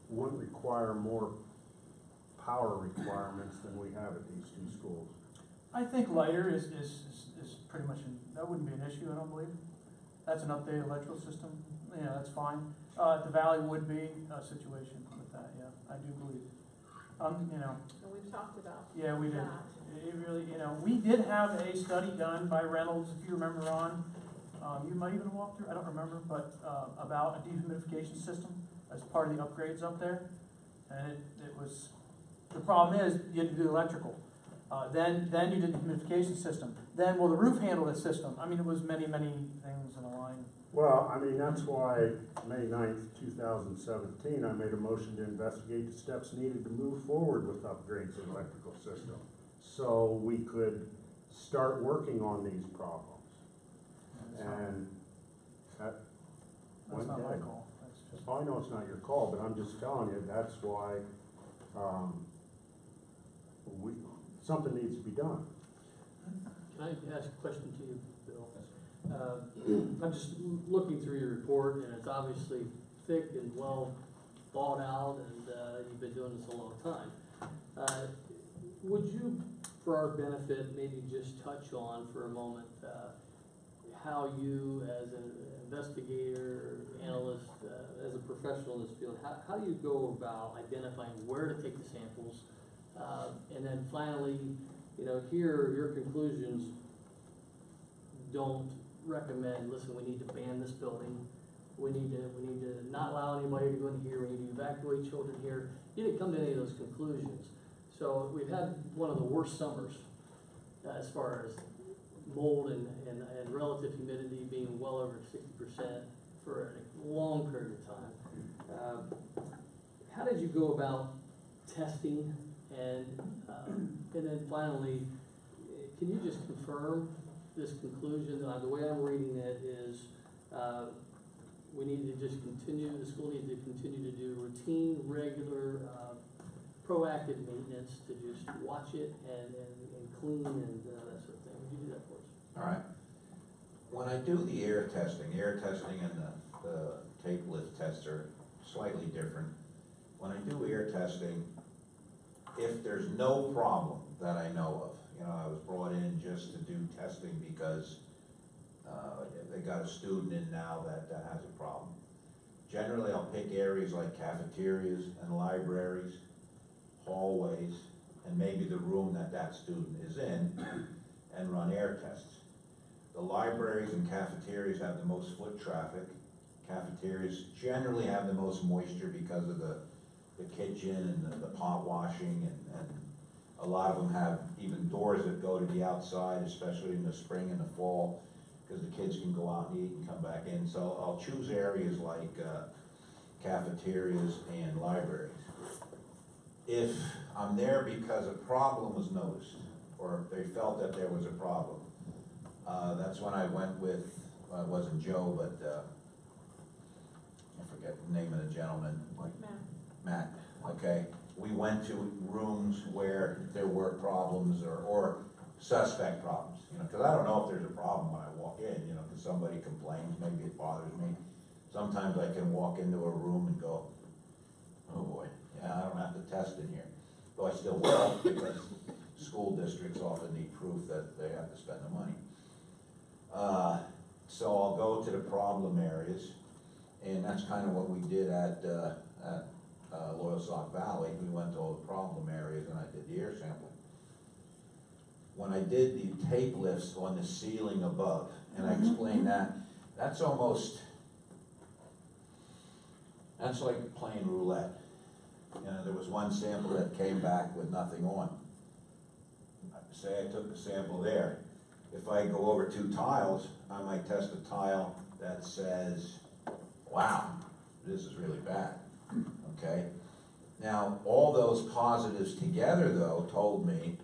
wouldn't require more power requirements than we have at these 2 schools? I think lighter is pretty much, that wouldn't be an issue, I don't believe. That's an updated electrical system, that's fine. The Valley would be a situation with that, yeah, I do believe. And we've talked about Yeah, we did. that. It really, we did have a study done by Reynolds, if you remember, Ron. You might even walk through, I don't remember, but, about a dehumidification system as part of the upgrades up there. And it was, the problem is, you had to do the electrical. Then you did the humidification system. Then, the roof handled the system. It was many, many things in a line. Well, that's why May 9th, 2017, I made a motion to investigate the steps needed to move forward with upgrades to the electrical system, so we could start working on these problems. And that That's went not my down. call. That's just. I know it's not your call, but I'm just telling you, that's why, something needs to be done. Can I ask a question to you, Bill? I'm just looking through your report, and it's obviously thick and well thought out, and you've been doing this a long time. Would you, for our benefit, maybe just touch on for a moment how you, as an investigator, analyst, as a professional in this field, how do you go about identifying where to take the samples? And then finally, here, your conclusions don't recommend, listen, we need to ban this building, we need to not allow anybody to go in here, we need to evacuate children here. You didn't come to any of those conclusions. So we've had one of the worst summers as far as mold and relative humidity being well over 60% for a long period of time. How did you go about testing? And then finally, can you just confirm this conclusion? The way I'm reading it is we need to just continue, the school needs to continue to do routine, regular, proactive maintenance to just watch it and clean and that sort of thing. Would you do that for us? All right. when I do the air testing and the tape lift tests are slightly different. When I do air testing, if there's no problem that I know of, you know, I was brought in just to do testing because they got a student in now that has a problem. Generally, I'll pick areas like cafeterias and libraries, hallways, and maybe the room that student is in, and run air tests. The libraries and cafeterias have the most foot traffic. Cafeterias generally have the most moisture because of the kitchen and the pot washing, and a lot of them have even doors that go to the outside, especially in the spring and the fall, because the kids can go out and eat and come back in. So I'll choose areas like cafeterias and libraries. If I'm there because a problem was noticed, or they felt that there was a problem, that's when I went with, it wasn't Joe, but I forget the name of the gentleman. Matt, okay. We went to rooms where there were problems or suspect problems, you know, because I don't know if there's a problem when I walk in, you know, because somebody complains, maybe it bothers me. Sometimes I can walk into a room and go, oh boy, yeah, I don't have to test in here. Though I still will, because school districts often need proof that they have to spend the money. So I'll go to the problem areas, and that's kind of what we did at Loyalsock Valley. We went to all the problem areas and I did the air sampling. When I did the tape lifts on the ceiling above, and I explained that, that's like playing roulette. You know, there was one sample that came back with nothing on. Say I took the sample there. If I go over 2 tiles, I might test a tile that says, wow, this is really bad, okay? Now, all those positives together, though, told me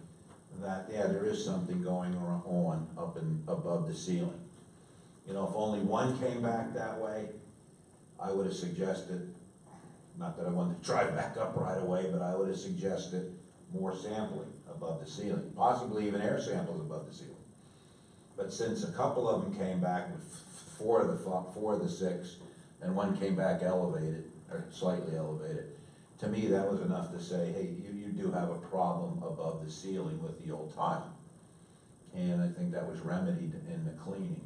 that, yeah, there is something going on up above the ceiling. You know, if only one came back that way, I would have suggested, not that I wanted to drive back up right away, but I would have suggested more sampling above the ceiling, possibly even air samples above the ceiling. But since a couple of them came back with 4 of the 6, and one came back elevated, or slightly elevated, to me that was enough to say, hey, you do have a problem above the ceiling with the old tile. And I think that was remedied in the cleaning.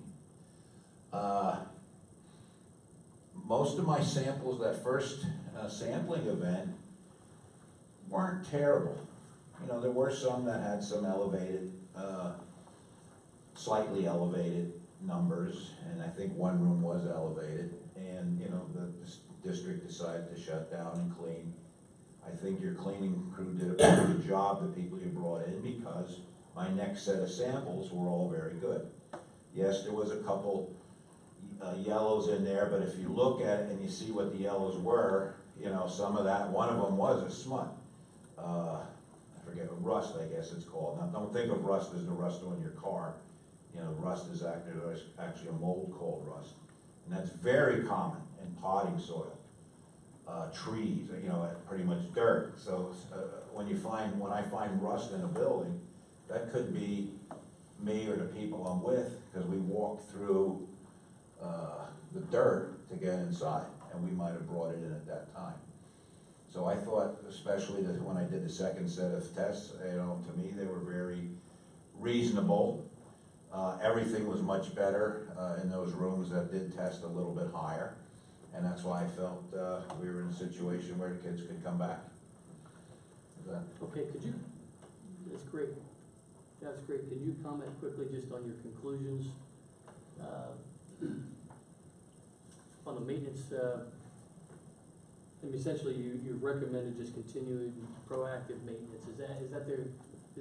Most of my samples, that first sampling event, weren't terrible. You know, there were some that had some elevated, slightly elevated numbers, and I think one room was elevated, and, you know, the district decided to shut down and clean. I think your cleaning crew did a pretty good job, the people you brought in, because my next set of samples were all very good. Yes, there was a couple yellows in there, but if you look at it and you see what the yellows were, you know, some of that, one of them was a smut. I forget, rust, I guess it's called. Now, don't think of rust as the rust on your car. You know, rust is actually a mold called rust. And that's very common in potting soil, trees, you know, pretty much dirt. So when I find rust in a building, that could be me or the people I'm with, because we walked through the dirt to get inside, and we might have brought it in at that time. So I thought, especially that when I did the second set of tests, you know, to me they were very reasonable. Everything was much better in those rooms that did test a little bit higher, and that's why I felt we were in a situation where the kids could come back. Okay, could you, that's great. That's great. Can you comment quickly just on your conclusions on the maintenance? And essentially, you've recommended just continued proactive maintenance. Is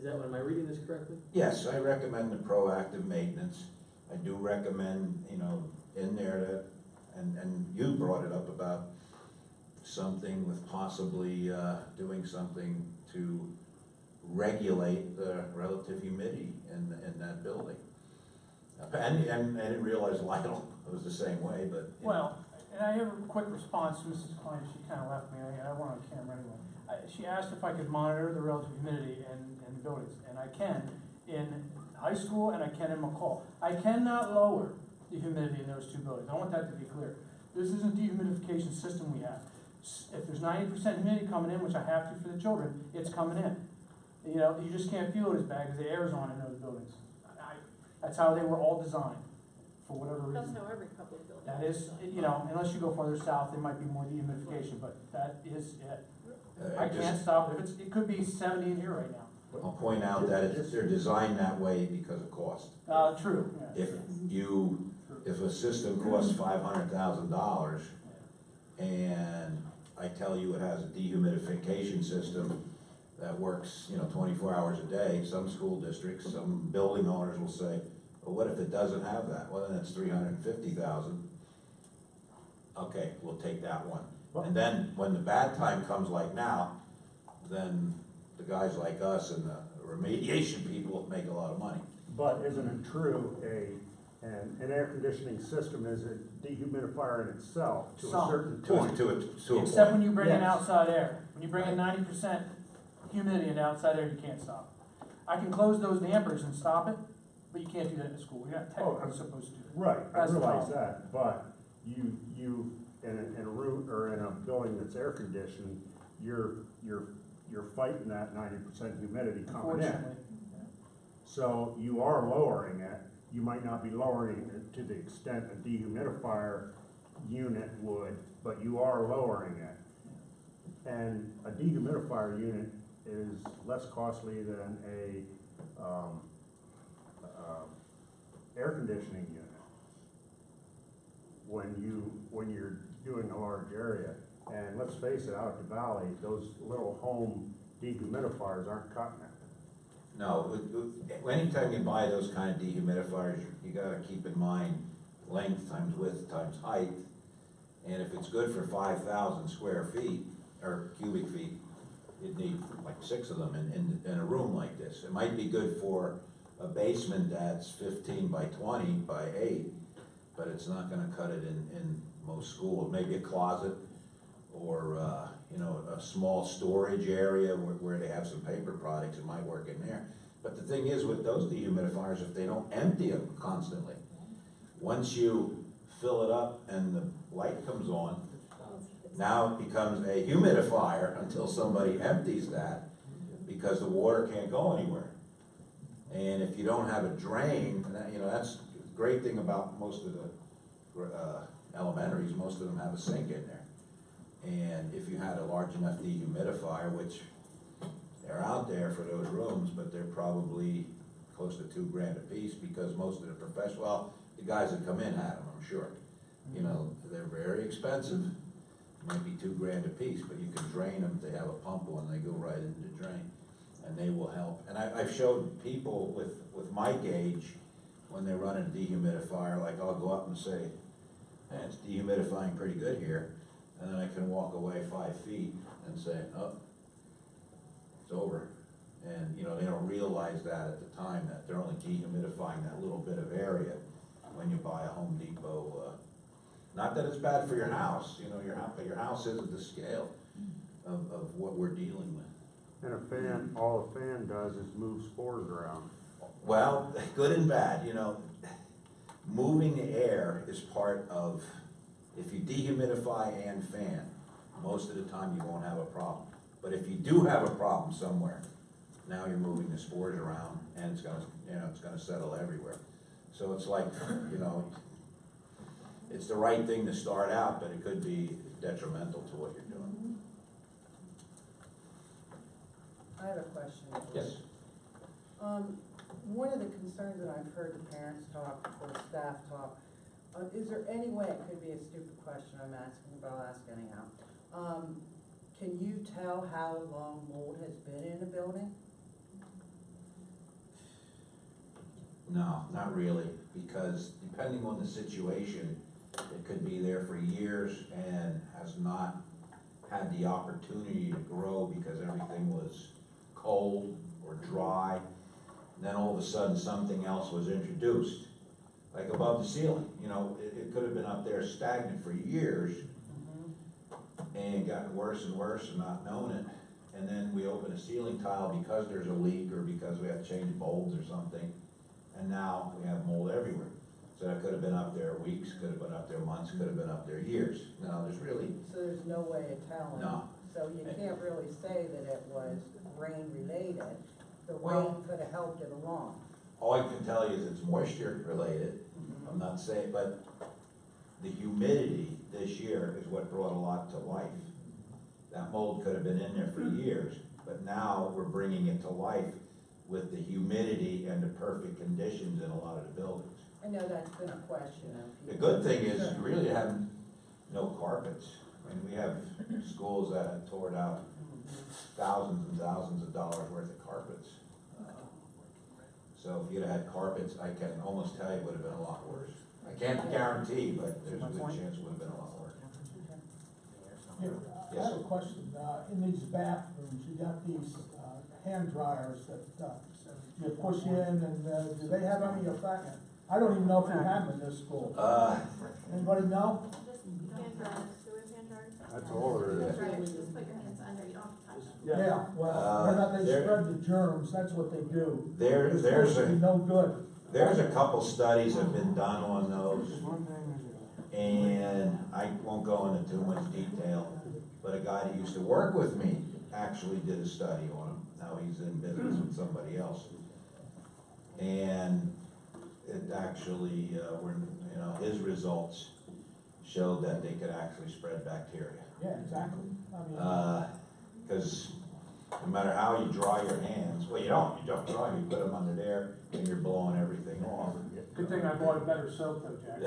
that what, am I reading this correctly? Yes, I recommend the proactive maintenance. I do recommend, you know, in there that, and you brought it up about something with possibly doing something to regulate the relative humidity in that building. And I didn't realize Lionel was the same way, but. Well, and I have a quick response to Mrs. Klein. She kind of left me, and I went on camera anyway. She asked if I could monitor the relative humidity in the buildings, and I can in high school and I can in McCall. I cannot lower the humidity in those two buildings. I want that to be clear. This isn't the dehumidification system we have. If there's 90% humidity coming in, which I have to for the children, it's coming in. You know, you just can't feel it as bad because the air is on in those buildings. That's how they were all designed, for whatever reason. That's how every public building. That is, you know, unless you go farther south, there might be more dehumidification, but that is it. I can't stop it. It could be 70 in here right now. I'll point out that they're designed that way because of cost. True, yeah. If a system costs $500,000 and I tell you it has a dehumidification system that works, 24 hours a day, some school districts, some building owners will say, well, what if it doesn't have that? Well, then it's $350,000. Okay, we'll take that one. And then when the bad time comes like now, then the guys like us and the remediation people make a lot of money. But isn't it true, an air conditioning system is a dehumidifier in itself to a certain point? To a Except point. when you bring in Yes. outside air. When you bring in 90% humidity into outside air, you can't stop. I can close those dampers and stop it, but you can't do that in a school. You're not technically supposed to do that. Right, I That's the realize problem. that, but you, in a room, or in a building that's air conditioned, you're fighting that 90% humidity coming in. Unfortunately. So you are lowering it, you might not be lowering it to the extent a dehumidifier unit would, but you are lowering it. And a dehumidifier unit is less costly than a, air conditioning unit. When you're doing a large area, and let's face it, out at the valley, those little home dehumidifiers aren't cutting it. No, anytime you buy those kind of dehumidifiers, you gotta keep in mind length times width times height. And if it's good for 5,000 square feet, or cubic feet, you'd need like 6 of them in a room like this. It might be good for a basement that's 15 by 20 by 8, but it's not gonna cut it in most schools. Maybe a closet, or a small storage area where they have some paper products, it might work in there. But the thing is with those dehumidifiers, if they don't empty them constantly, once you fill it up and the light comes on, now it becomes a humidifier until somebody empties that, because the water can't go anywhere. And if you don't have a drain, that's the great thing about most of the elementaries, most of them have a sink in there. And if you had a large enough dehumidifier, which they're out there for those rooms, but they're probably close to $2,000 a piece, because most of the the guys that come in had them, I'm sure. They're very expensive, maybe $2,000 a piece, but you can drain them. They have a pump on, they go right into the drain, and they will help. And I've showed people with my gauge, when they're running a dehumidifier, like I'll go up and say, man, it's dehumidifying pretty good here. And then I can walk away 5 feet and say, oh, it's over. And, they don't realize that at the time, that they're only dehumidifying that little bit of area when you buy a Home Depot. Not that it's bad for your house, your house isn't the scale of what we're dealing with. And a fan, all a fan does is move spores around. Well, good and bad, moving the air is part of, if you dehumidify and fan, most of the time you won't have a problem. But if you do have a problem somewhere, now you're moving the spores around, and it's gonna settle everywhere. So it's like, it's the right thing to start out, but it could be detrimental to what you're doing. I have a question. Yes. One of the concerns that I've heard the parents talk, or staff talk, is there any way, it could be a stupid question I'm asking, but I'll ask anyhow. Can you tell how long mold has been in a building? No, not really, because depending on the situation, it could be there for years and has not had the opportunity to grow because everything was cold or dry. And then all of a sudden, something else was introduced, like above the ceiling. It could have been up there stagnant for years and gotten worse and worse and not known it. And then we open a ceiling tile because there's a leak or because we have to change bulbs or something. And now we have mold everywhere. So that could have been up there weeks, could have been up there months, could have been up there years. No, there's really, So there's no way of telling? no. So you can't really say that it was rain related, the rain Well- could have helped it along. All I can tell you is it's moisture related. I'm not saying, but the humidity this year is what brought a lot to life. That mold could have been in there for years, but now we're bringing it to life with the humidity and the perfect conditions in a lot of the buildings. I know that's been a question of The people. good thing is you really have no carpets. I mean, we have schools that have torn out thousands and thousands of dollars worth of carpets. So if you'd have had carpets, I can almost tell you it would have been a lot worse. I can't guarantee, but there's a good chance it would have been a lot worse. I have a question. In these bathrooms, you got these hand dryers that you push in, and do they have any effect? I don't even know if you have them in this school. Anybody know? Just hand dryers, do we have hand dryers? That's all there is. Hand dryers, just put your hands under, you don't have to touch them. Yeah, well, they're not, they there- spread the germs, that's what they do. There's It's supposed to be no good. a couple studies have been done on those, and I won't go into too much detail, but a guy that used to work with me actually did a study on them. Now he's in business with somebody else. And it actually, his results showed that they could actually spread bacteria. Yeah, exactly. I mean, Because no matter how you dry your hands, well, you don't dry them, you put them under there and you're blowing everything off. Good thing I bought a better soap though, Jack.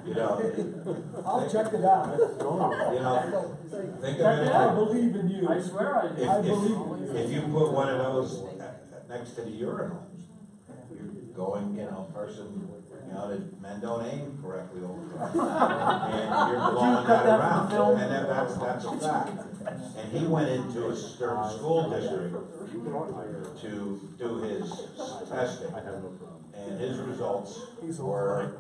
You know, I'll check it out. think Check it out. I of it, believe in you. I swear I did. I believe in you. if you put one of those next to the urinal, you're going, person, the men don't aim correctly all the time. And you're blowing that around, and that's a fact. And he went into a certain school district to do his testing. And his results were,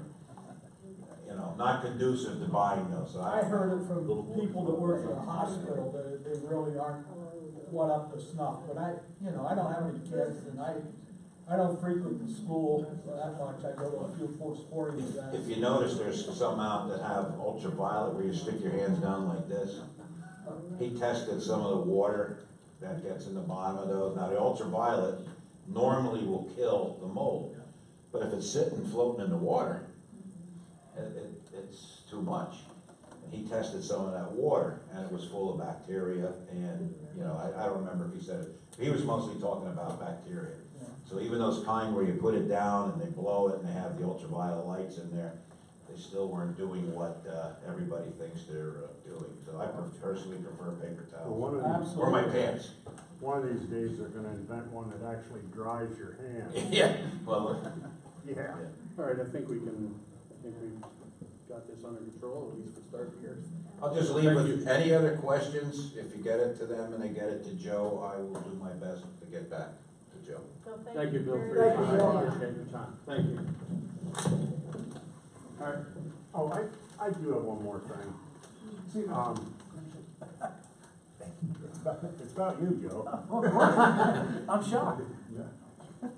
not conducive to buying those. So I heard it from people that work in the hospital, that they really aren't what up to snuff. But I don't have any kids, and I don't frequent the school that much. I go to a few sporting events. If you notice, there's some out that have ultraviolet where you stick your hands down like this. He tested some of the water that gets in the bottom of those. Now, the ultraviolet normally will kill the mold, but if it's sitting floating in the water, it's too much. And he tested some of that water, and it was full of bacteria, and, I don't remember if he said it. He was mostly talking about bacteria. So even those kind where you put it down and they blow it and they have the ultraviolet lights in there, they still weren't doing what everybody thinks they're doing. So I personally prefer paper Well, towels. Or my pants. one of these days, they're gonna invent one that actually dries your hands. Yeah, well, Yeah. All right, I think we've got this under control, at least for start here. I'll just leave with any other questions. If you get it to them and they get it to Joe, I will do my best to get back to Joe. Bill, Thank you, Bill, for very your much. time. Appreciate your time. Thank you. All right. Oh, I do have one more thing. It's about you, Joe. I'm shocked.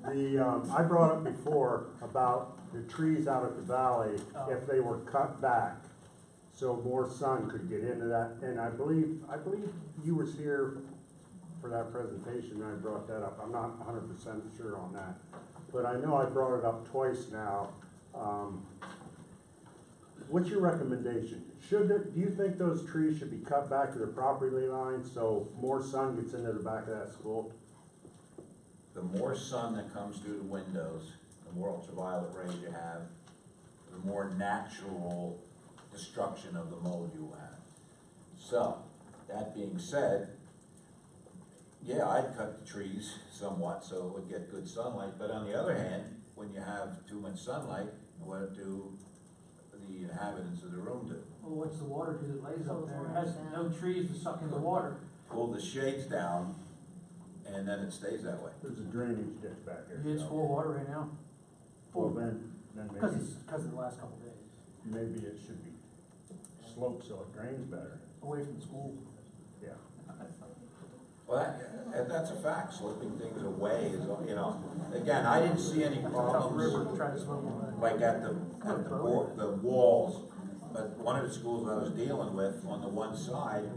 I brought up before about the trees out at the valley, if they were cut back, so more sun could get into that, and I believe you was here for that presentation, and I brought that up. I'm not 100% sure on that, but I know I brought it up twice now. What's your recommendation? Do you think those trees should be cut back to the property line so more sun gets into the back of that school? The more sun that comes through the windows, the more ultraviolet rays you have, the more natural destruction of the mold you will have. So, that being said, yeah, I'd cut the trees somewhat so it would get good sunlight, but on the other hand, when you have too much sunlight, what do the inhabitants of the room do? Well, what's the water, because it lays up there, it has no trees to suck in the water. Pull the shades down, and then it stays that way. There's a drainage ditch back here. It's full of water right now, Well, then because of the last couple of days, maybe it should be sloped so it drains better. away from the school. Yeah. Well, that's a fact, slipping things away is, you know, again, I didn't see any Tough problems river to try to swim on. like at the walls, but one of the schools I was dealing with on the one side,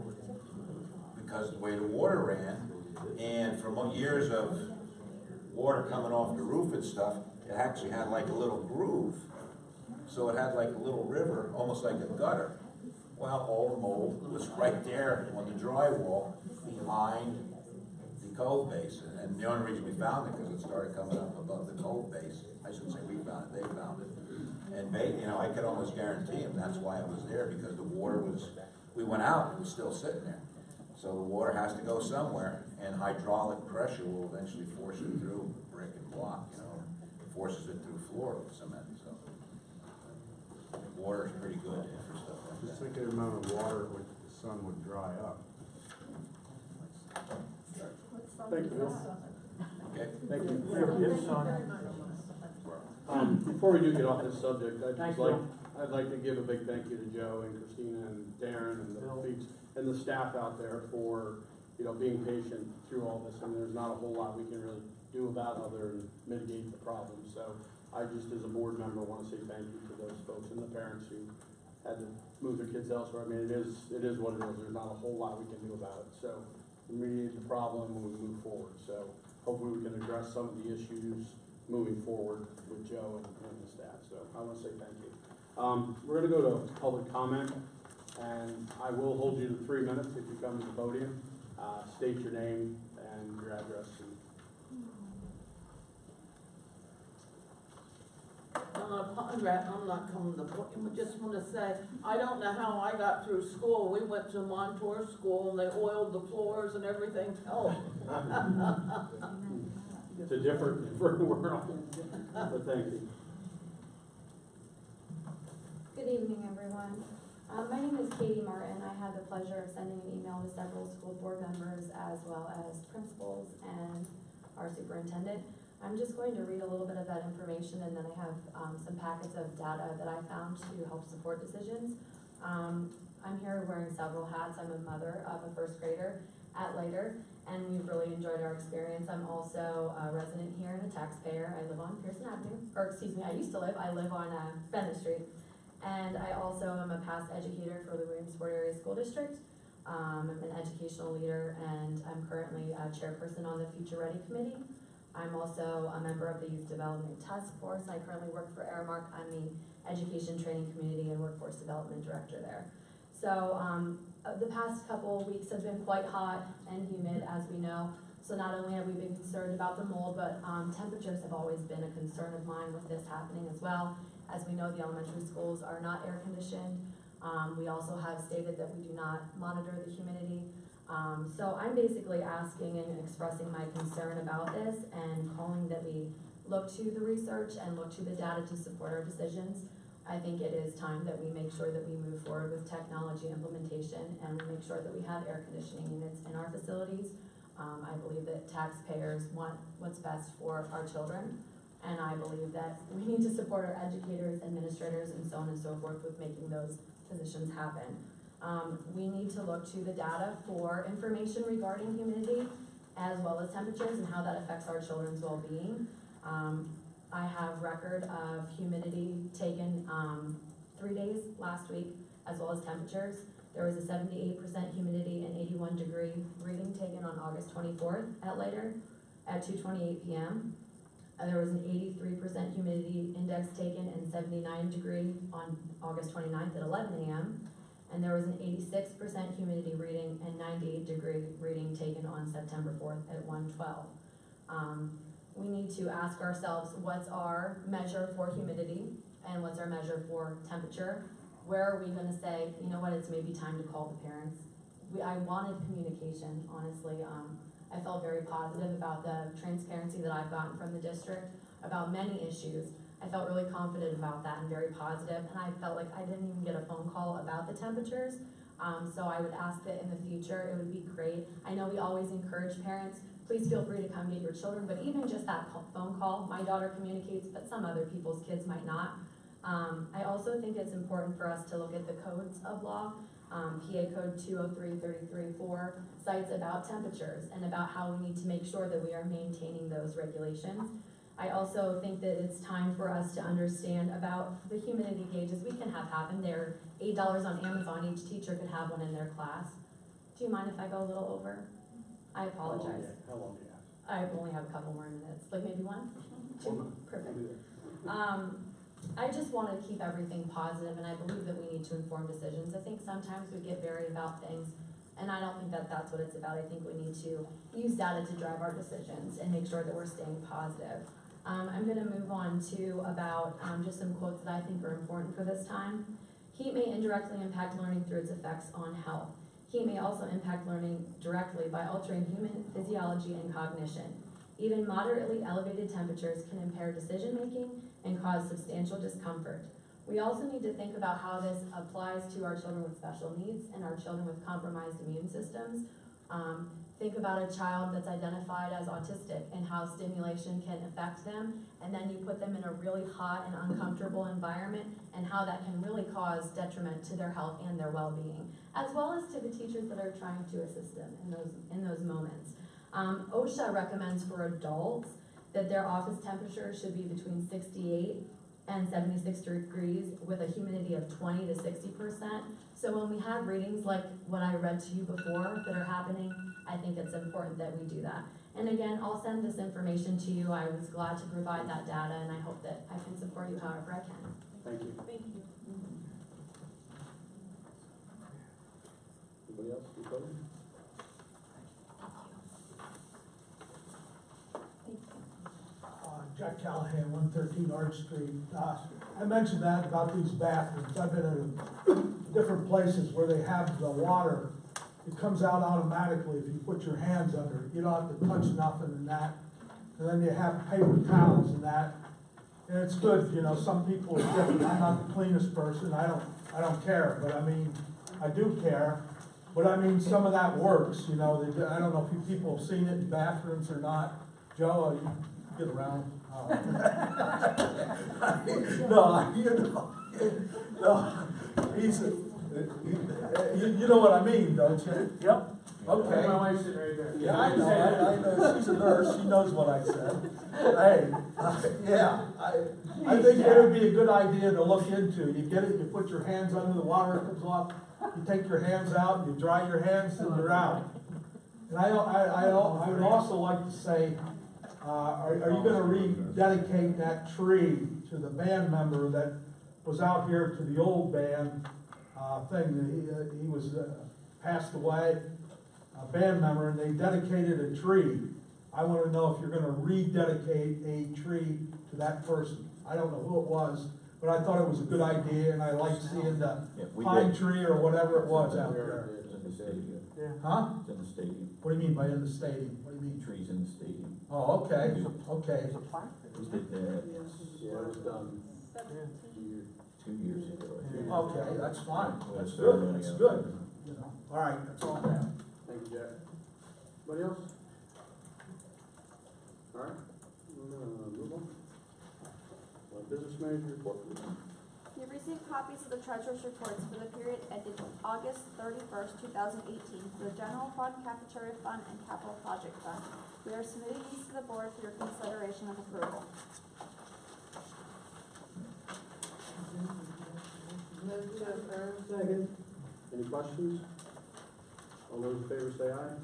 because of the way the water ran, and from years of water coming off the roof and stuff, it actually had like a little groove. So it had like a little river, almost like a gutter. Well, all the mold was right there on the drywall behind the cove base. And the only reason we found it, because it started coming up above the cove base. I shouldn't say we found it, they found it. And they, you know, I could almost guarantee them that's why it was there, because the water was, we went out, it was still sitting there. So the water has to go somewhere, and hydraulic pressure will eventually force it through brick and block, you know, forces it through floor with cement, so. Water is pretty good for stuff like Just that. think of the amount of water which the sun would dry up. Thank you, Bill. Okay? Thank you. Yes, Sean. Before we do get off this subject, Thanks, I'd like to give a big thank you to Joe and Christina and Darren and the folks and the staff out there for, you know, being patient through all this. And there's not a whole lot we can really do about it other than mitigate the problem. So I just, as a board member, want to say thank you to those folks and the parents who had to move their kids elsewhere. I mean, it is what it is. There's not a whole lot we can do about it. So remediate the problem when we move forward. So hopefully we can address some of the issues moving forward with Joe and the staff. So I want to say thank you. We're going to go to public comment, and I will hold you to 3 minutes if you come to the podium. State your name and your address. I'm not coming to the podium, I just want to say, I don't know how I got through school. We went to Montour School and they oiled the floors and everything else. It's a different world, but thank you. Good evening, everyone. My name is Katie Martin. I had the pleasure of sending an email to several school board members as well as principals and our superintendent. I'm just going to read a little bit of that information, and then I have some packets of data that I found to help support decisions. I'm here wearing several hats. I'm a mother of a first grader at Leiter, and we've really enjoyed our experience. I'm also a resident here and a taxpayer. I live on Pearson Avenue, or excuse me, I used to live. I live on Bennett Street. And I also am a past educator for the Williamsport Area School District. I'm an educational leader, and I'm currently a chairperson on the Future Ready Committee. I'm also a member of the Youth Development Task Force. I currently work for Aramark. I'm the Education Training Community and Workforce Development Director there. So the past couple of weeks have been quite hot and humid, as we know. So not only have we been concerned about the mold, but temperatures have always been a concern of mine with this happening as well. As we know, the elementary schools are not air conditioned. We also have stated that we do not monitor the humidity. So I'm basically asking and expressing my concern about this and calling that we look to the research and look to the data to support our decisions. I think it is time that we make sure that we move forward with technology implementation and we make sure that we have air conditioning units in our facilities. I believe that taxpayers want what's best for our children. And I believe that we need to support our educators, administrators, and so on and so forth with making those positions happen. We need to look to the data for information regarding humidity as well as temperatures and how that affects our children's well-being. I have record of humidity taken 3 days last week, as well as temperatures. There was a 78% humidity and 81-degree reading taken on August 24th at Leiter at 2:28 p.m. There was an 83% humidity index taken and 79-degree on August 29th at 11 a.m. And there was an 86% humidity reading and 98-degree reading taken on September 4th at 1:12. We need to ask ourselves, what's our measure for humidity and what's our measure for temperature? Where are we gonna say, you know what, it's maybe time to call the parents? I wanted communication, honestly. I felt very positive about the transparency that I've gotten from the district about many issues. I felt really confident about that and very positive, and I felt like I didn't even get a phone call about the temperatures. So I would ask that in the future, it would be great. I know we always encourage parents, please feel free to come get your children, but even just that phone call, my daughter communicates, but some other people's kids might not. I also think it's important for us to look at the codes of law. PA Code 203-33-4 cites about temperatures and about how we need to make sure that we are maintaining those regulations. I also think that it's time for us to understand about the humidity gauges we can have happen. They're $8 on Amazon. Each teacher could have one in their class. Do you mind if I go a little over? I apologize. How long do you have? I only have a couple more minutes, like maybe one? Two? Perfect. I just want to keep everything positive, and I believe that we need to inform decisions. I think sometimes we get very about things, and I don't think that that's what it's about. I think we need to use data to drive our decisions and make sure that we're staying positive. I'm going to move on to about just some quotes that I think are important for this time. Heat may indirectly impact learning through its effects on health. Heat may also impact learning directly by altering human physiology and cognition. Even moderately elevated temperatures can impair decision-making and cause substantial discomfort. We also need to think about how this applies to our children with special needs and our children with compromised immune systems. Think about a child that's identified as autistic and how stimulation can affect them, and then you put them in a really hot and uncomfortable environment, and how that can really cause detriment to their health and their well-being, as well as to the teachers that are trying to assist them in those moments. OSHA recommends for adults that their office temperature should be between 68 and 76 degrees with a humidity of 20 to 60%. So when we have readings like what I read to you before that are happening, I think it's important that we do that. And again, I'll send this information to you. I was glad to provide that data, and I hope that I can support you however I can. Thank you. Thank you. Anybody else? Anybody? Jack Callahan, 113 Arch Street. I mentioned that about these bathrooms. I've been in different places where they have the water. It comes out automatically if you put your hands under it. You don't have to touch nothing and that. And then you have paper towels and that. And it's good, you know, some people are different. I'm not the cleanest person. I don't care, but I mean, I do care. But I mean, some of that works, you know. I don't know if you people have seen it in bathrooms or not. Joe, you get around. No, he's, you know what I mean, don't you? Yep. Okay. My wife's sitting right there. Yeah, I know, she's a nurse, she knows what I said. Hey, yeah, I think it would be a good idea to look into. You get it, you put your hands under the water, it comes off, you take your hands out, you dry your hands, and you're out. And I would also like to say, are you gonna rededicate that tree to the band member that was out here to the old band thing? He was passed away, a band member, and they dedicated a tree. I want to know if you're going to rededicate a tree to that person. I don't know who it was, but I thought it was a good idea, and I liked seeing the pine tree or whatever it was out there. It's in the stadium. Huh? It's in the stadium. What do you mean by in the stadium? What do you mean? Trees in the stadium. Oh, okay, okay. We did that Yeah, it was done 2 years ago. I think. Okay, that's fine. That's That's good, that's good. You know, all right, that's all I have. Thank you, Jack. Anybody else? All right, move on. Business manager report, please. You've received copies of the treasurer's reports for the period ended August 31st, 2018 for the General Fund, Cafeteria Fund, and Capital Project Fund. We are submitting these to the board for your consideration and approval. Move to approve. Second. Any questions? All those in favor say aye.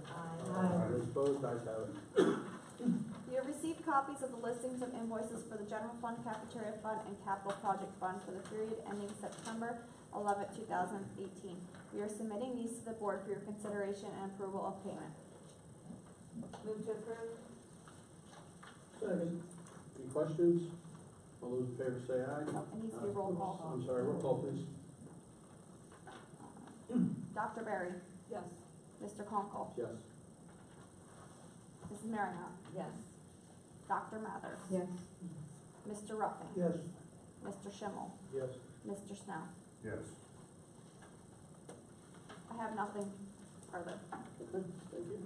Aye. Those opposed, ayes have it. You have received copies of the listings of invoices for the General Fund, Cafeteria Fund, and Capital Project Fund for the period ending September 11th, 2018. We are submitting these to the board for your consideration and approval of payment. Move to approve. Second. Any questions? All those in favor say aye. Oh, it needs to be roll call. I'm sorry, roll call, please. Dr. Berry. Yes. Mr. Conkle. Yes. Mrs. Marriott. Yes. Dr. Mathers. Yes. Mr. Ruffing. Yes. Mr. Schimmel. Yes. Mr. Snow. Yes. I have nothing further. Okay, thank you.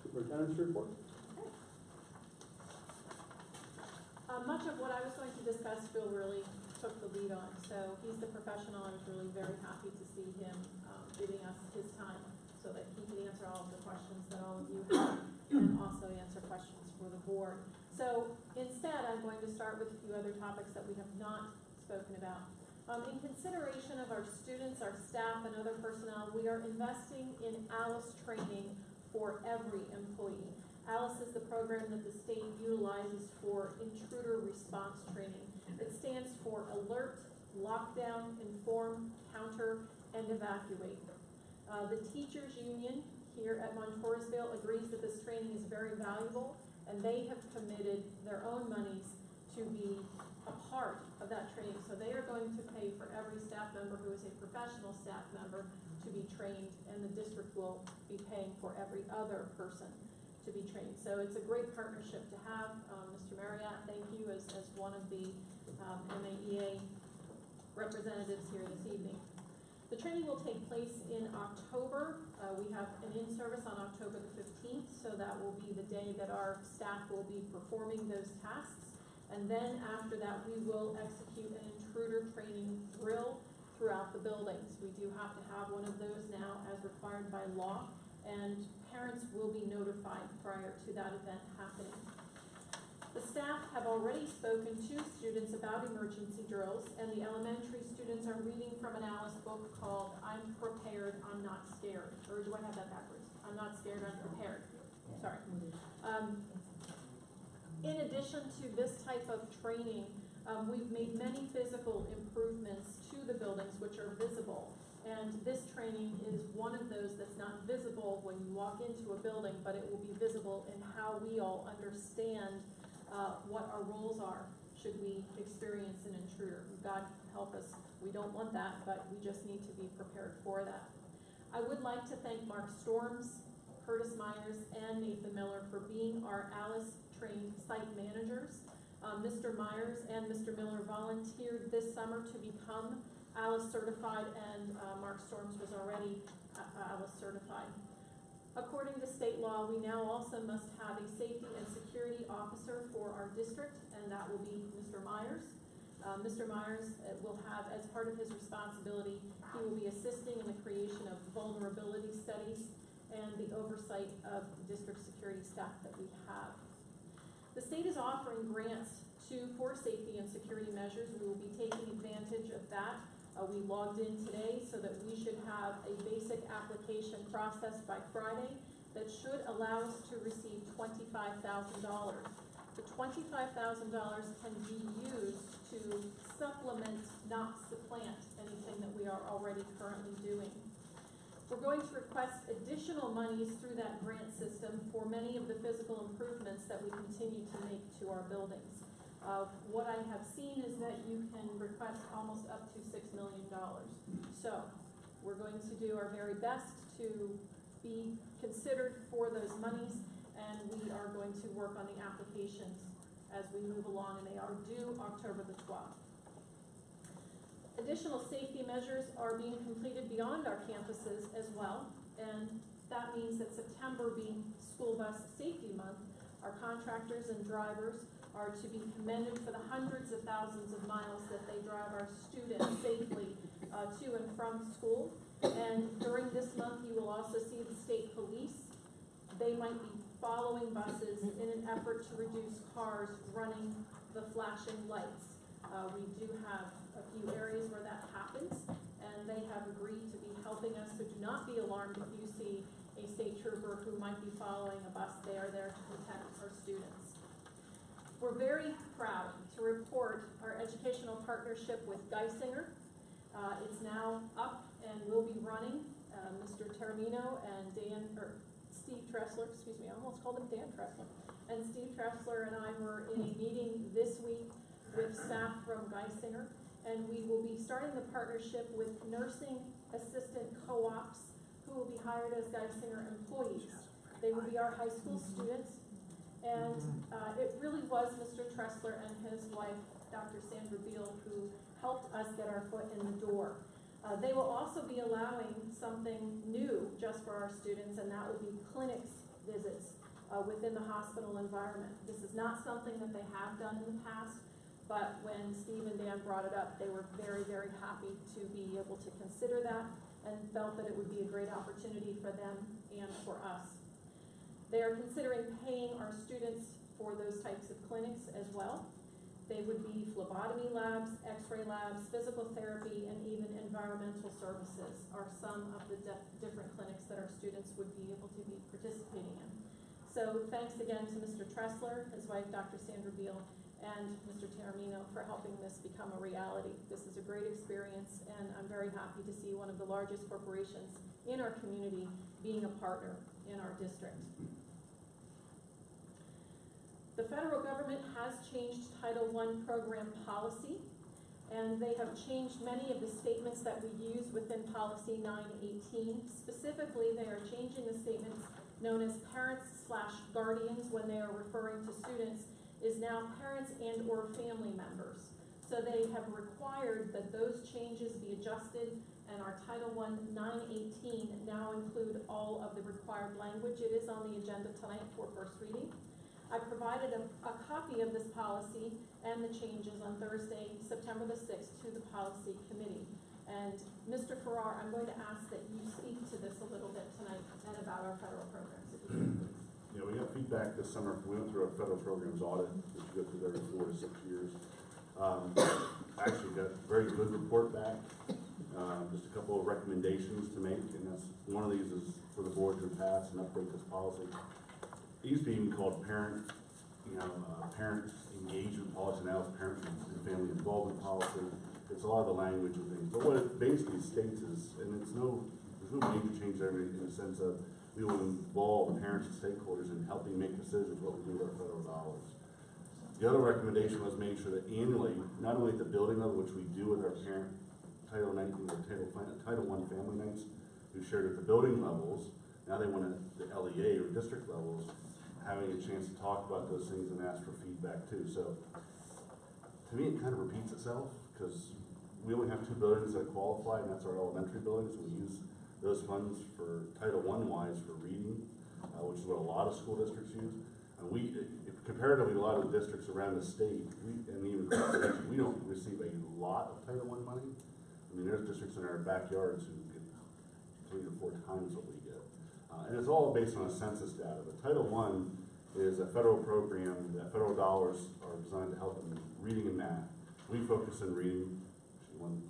Superintendent's report. Much of what I was going to discuss Phil really took lead on. So he's the professional. I was really very happy to see him giving us his time so that he could answer all of the questions that all of you have and also answer questions for the board. So instead, I'm going to start with a few other topics that we have not spoken about. In consideration of our students, our staff, and other personnel, we are investing in ALICE training for every employee. ALICE is the program that the state utilizes for intruder response training. It stands for Alert, Lockdown, Inform, Counter, and Evacuate. The teachers union here at Montoursville agrees that this training is very valuable, and they have committed their own monies to be a part of that training. So they are going to pay for every staff member who is a professional staff member to be trained, and the district will be paying for every other person to be trained. So it's a great partnership to have. Mr. Marriott, thank you as one of the MAEA representatives here this evening. The training will take place in October. We have an in-service on October the 15th, so that will be the day that our staff will be performing those tasks. And then after that, we will execute an intruder training drill throughout the buildings. We do have to have one of those now as required by law, and parents will be notified prior to that event happening. The staff have already spoken to students about emergency drills, and the elementary students are reading from an ALICE book called I'm Prepared, I'm Not Scared. Or do I have that backwards? I'm not scared, I'm prepared. Sorry. In addition to this type of training, we've made many physical improvements to the buildings which are visible. And this training is one of those that's not visible when you walk into a building, but it will be visible in how we all understand what our roles are should we experience an intruder. God help us, we don't want that, but we just need to be prepared for that. I would like to thank Mark Storms, Curtis Myers, and Nathan Miller for being our ALICE trained site managers. Mr. Myers and Mr. Miller volunteered this summer to become ALICE certified, and Mark Storms was already ALICE certified. According to state law, we now also must have a safety and security officer for our district, and that will be Mr. Myers. Mr. Myers will have, as part of his responsibility, he will be assisting in the creation of vulnerability studies and the oversight of the district security staff that we have. The state is offering grants for safety and security measures. We will be taking advantage of that. We logged in today so that we should have a basic application processed by Friday that should allow us to receive $25,000. The $25,000 can be used to supplement, not supplant, anything that we are already currently doing. We're going to request additional monies through that grant system for many of the physical improvements that we continue to make to our buildings. What I have seen is that you can request almost up to $6 million. So we're going to do our very best to be considered for those monies, and we are going to work on the applications as we move along, and they are due October the 12th. Additional safety measures are being completed beyond our campuses as well, and that means that September being School Bus Safety Month, our contractors and drivers are to be commended for the hundreds of thousands of miles that they drive our students safely to and from school. And during this month, you will also see the state police. They might be following buses in an effort to reduce cars running the flashing lights. We do have a few areas where that happens, and they have agreed to be helping us, so do not be alarmed if you see a state trooper who might be following a bus. They are there to protect our students. We're very proud to report our educational partnership with Geisinger. It's now up and will be running. Mr. Termino and Steve Tressler, excuse me, I almost called him Dan Tressler. And Steve Tressler and I were in a meeting this week with staff from Geisinger, and we will be starting the partnership with nursing assistant co-ops who will be hired as Geisinger employees. They will be our high school students. And it really was Mr. Tressler and his wife, Dr. Sandra Beal, who helped us get our foot in the door. They will also be allowing something new just for our students, and that will be clinics visits within the hospital environment. This is not something that they have done in the past, but when Steve and Dan Dan brought it up, they were very, very happy to be able to consider that and felt that it would be a great opportunity for them and for us. They are considering paying our students for those types of clinics as well. They would be phlebotomy labs, x-ray labs, physical therapy, and even environmental services are some of the different clinics that our students would be able to be participating in. So thanks again to Mr. Tressler, his wife Dr. Sandra Beal, and Mr. Taramino for helping this become a reality. This is a great experience, and I'm very happy to see one of the largest corporations in our community being a partner in our district. The federal government has changed Title I program policy, and they have changed many of the statements that we use within Policy 918. Specifically, they are changing the statements known as parents/guardians when they are referring to students is now parents and or family members. So they have required that those changes be adjusted, and our Title I 918 now include all of the required language. It is on the agenda tonight for first reading. I provided a copy of this policy and the changes on Thursday, September the 6th, to the policy committee. And Mr. Farrar, I'm going to ask that you speak to this a little bit tonight and about our federal programs, if you could, please. Yeah, we got feedback this summer. We went through a federal programs audit, which we go through every 4 to 6 years. Actually got a very good report back. Just a couple of recommendations to make, and that's one of these is for the board to pass and update this policy. It used to be even called parent engagement policy. Now it's parent and family involvement policy. It's a lot of the language and things. But what it basically states is, and there's no major change there in the sense of we will involve parents and stakeholders in helping make decisions what we do with our federal dollars. The other recommendation was make sure that annually, not only at the building level, which we do with our parent Title 19 or Title I family nights, we've shared at the building levels. Now they want at the LEA or district levels, having a chance to talk about those things and ask for feedback too. So to me, it kind of repeats itself because we only have 2 buildings that qualify, and that's our elementary buildings. We use those funds for Title I wise for reading, which is what a lot of school districts use. And comparatively, a lot of districts around the state, and even across the country, we don't receive a lot of Title I money. I mean, there's districts in our backyards who get 3 or 4 times what we get. And it's all based on a census data. But Title I is a federal program that federal dollars are designed to help in reading and math. We focus on reading, one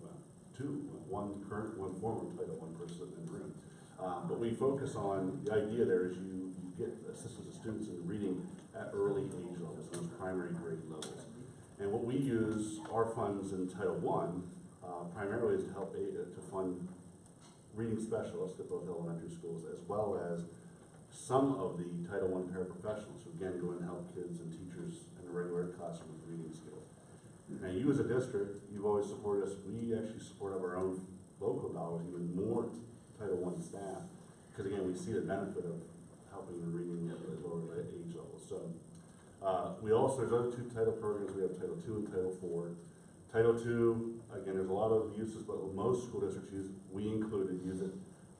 current, one former Title I person in the room. But we focus on, the idea there is you get assistance to students in reading at early age levels, those primary grade levels. And what we use our funds in Title I primarily is to help to fund reading specialists at both elementary schools, as well as some of the Title I paraprofessionals who again go and help kids and teachers in a regular classroom with reading skills. Now you as a district, you've always supported us. We actually support of our own local dollars, even more Title I staff, because again, we see the benefit of helping in reading at the lower age levels. So there's other 2 title programs. We have Title II and Title IV. Title II, again, there's a lot of uses, but what most school districts use, we included, use it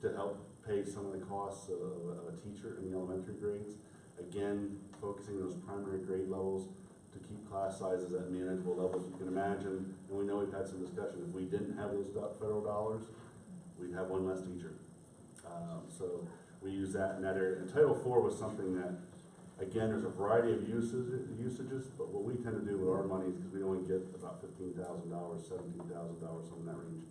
to help pay some of the costs of a teacher in the elementary grades. Again, focusing on those primary grade levels to keep class sizes at manageable levels. You can imagine, and we know we've had some discussion, if we didn't have those federal dollars, we'd have 1 less teacher. So we use that in that area. And Title IV was something that, again, there's a variety of usages, but what we tend to do with our money is because we only get about $15,000, $17,000, something in that range.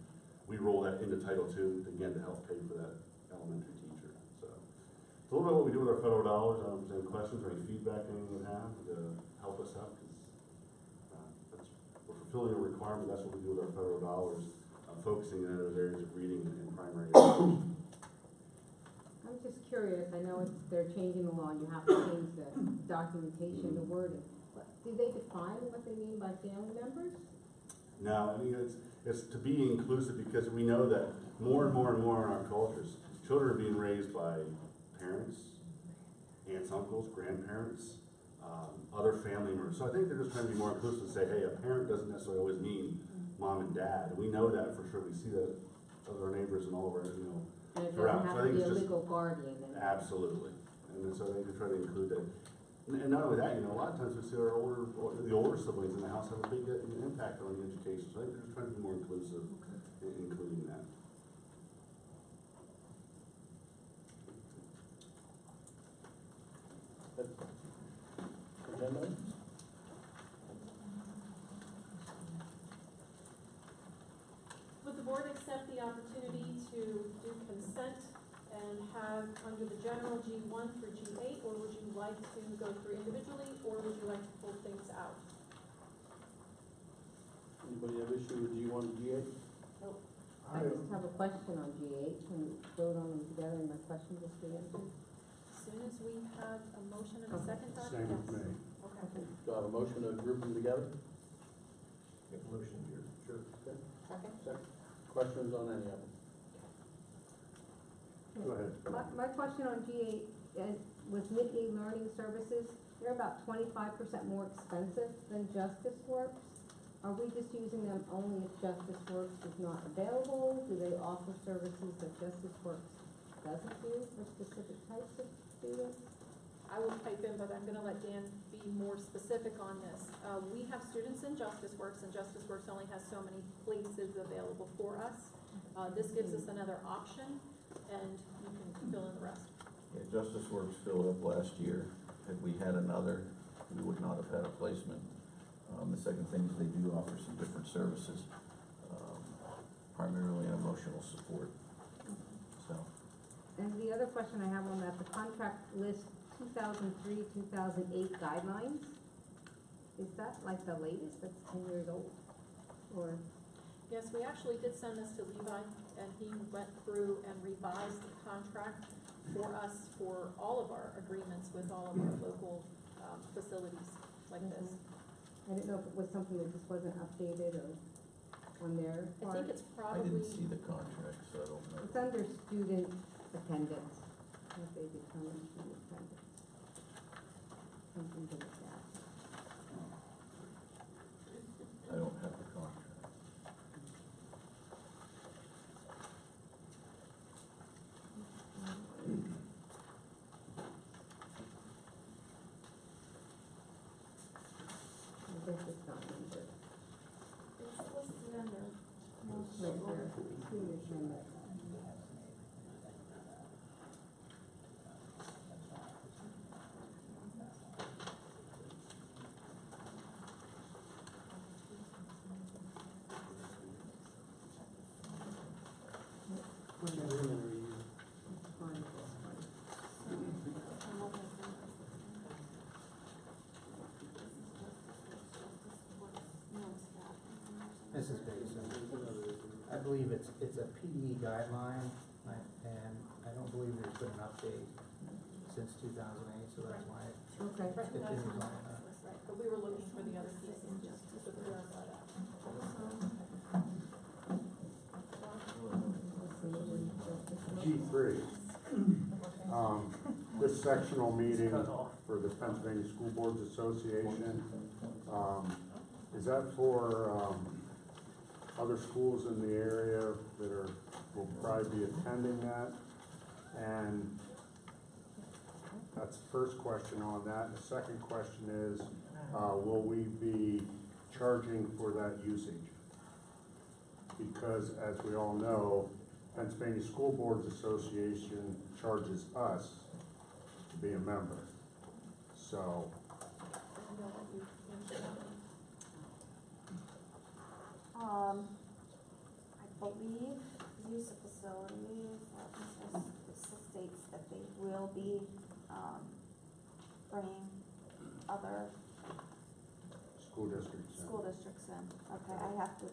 We roll that into Title II, again, to help pay for that elementary teacher. So it's a little bit what we do with our federal dollars. I don't know if there's any questions or any feedback anyone would have to help us out, because we're fulfilling a requirement. That's what we do with our federal dollars, focusing in those areas of reading in primary education. I'm just curious, I know they're changing the law, and you have to change the documentation, the wording. But do they define what they mean by family members? No, I mean, it's to be inclusive, because we know that more and more and more in our cultures, children are being raised by parents, aunts, uncles, grandparents, other family members. So I think they're just trying to be more inclusive and say, hey, a parent doesn't necessarily always mean mom and dad. And we know that for sure. We see that with our neighbors and all of our, And it throughout. doesn't So have I to think be a it's just legal guardian. absolutely. And so I think they try to include that. And not only that, you know, a lot of times we see the older siblings in the house have a big impact on the education, so I think they're just trying to be more inclusive in including that. Agenda? Would the board accept the opportunity to do consent and have under the general G1 through G8, or would you like to go through individually, or would you like to pull things out? Anybody have issue with G1 to G8? I just have a question on G8, can we vote on them together, and my question just be answered? As soon as we have a motion and a second, Doug? Same with me. Okay. Do I have a motion to group them together? Motion here. Sure. Okay. Second. Questions on any of them? Go ahead. My question on G8, and with Nittany Learning Services, they're about 25% more expensive than Justice Works. Are we just using them only if Justice Works is not available? Do they offer services that Justice Works doesn't do for specific types of students? I will pipe in, but I'm gonna let Dan be more specific on this. We have students in Justice Works, and Justice Works only has so many places available for us. This gives us another option, and you can fill in the rest. Yeah, Justice Works filled up last year. If we had another, we would not have had a placement. The second thing is they do offer some different services, primarily in emotional support, so. And the other question I have on that, the contract list 2003, 2008 guidelines, is that like the latest, that's 10 years old? Or, Yes, we actually did send this to Levi, and he went through and revised the contract for us for all of our agreements with all of our local facilities like this. I didn't know if it was something that just wasn't updated or on their I part? think it's I probably, didn't see the contract, so I don't know. It's under student attendance, what they determine student attendance. Something to look at. I don't have the contract. I guess it's not under, It's listed under right there, student attendance. Which agreement are you? Fine. This is basic. I believe it's a PE guideline, and I don't believe there's been an update since 2008, so that's why it Okay. right, continues that's on that. right, but we were looking for the other pieces just to clarify that. G3. This sectional meeting for the Pennsylvania School Boards Association, is that for other schools in the area that will probably be attending that? And that's the first question on that. The second question is, will we be charging for that usage? Because as we all know, Pennsylvania School Boards Association charges us to be a member. So, I believe use of facilities, this states that they will be, bringing other school districts. school districts in. Okay, I have to,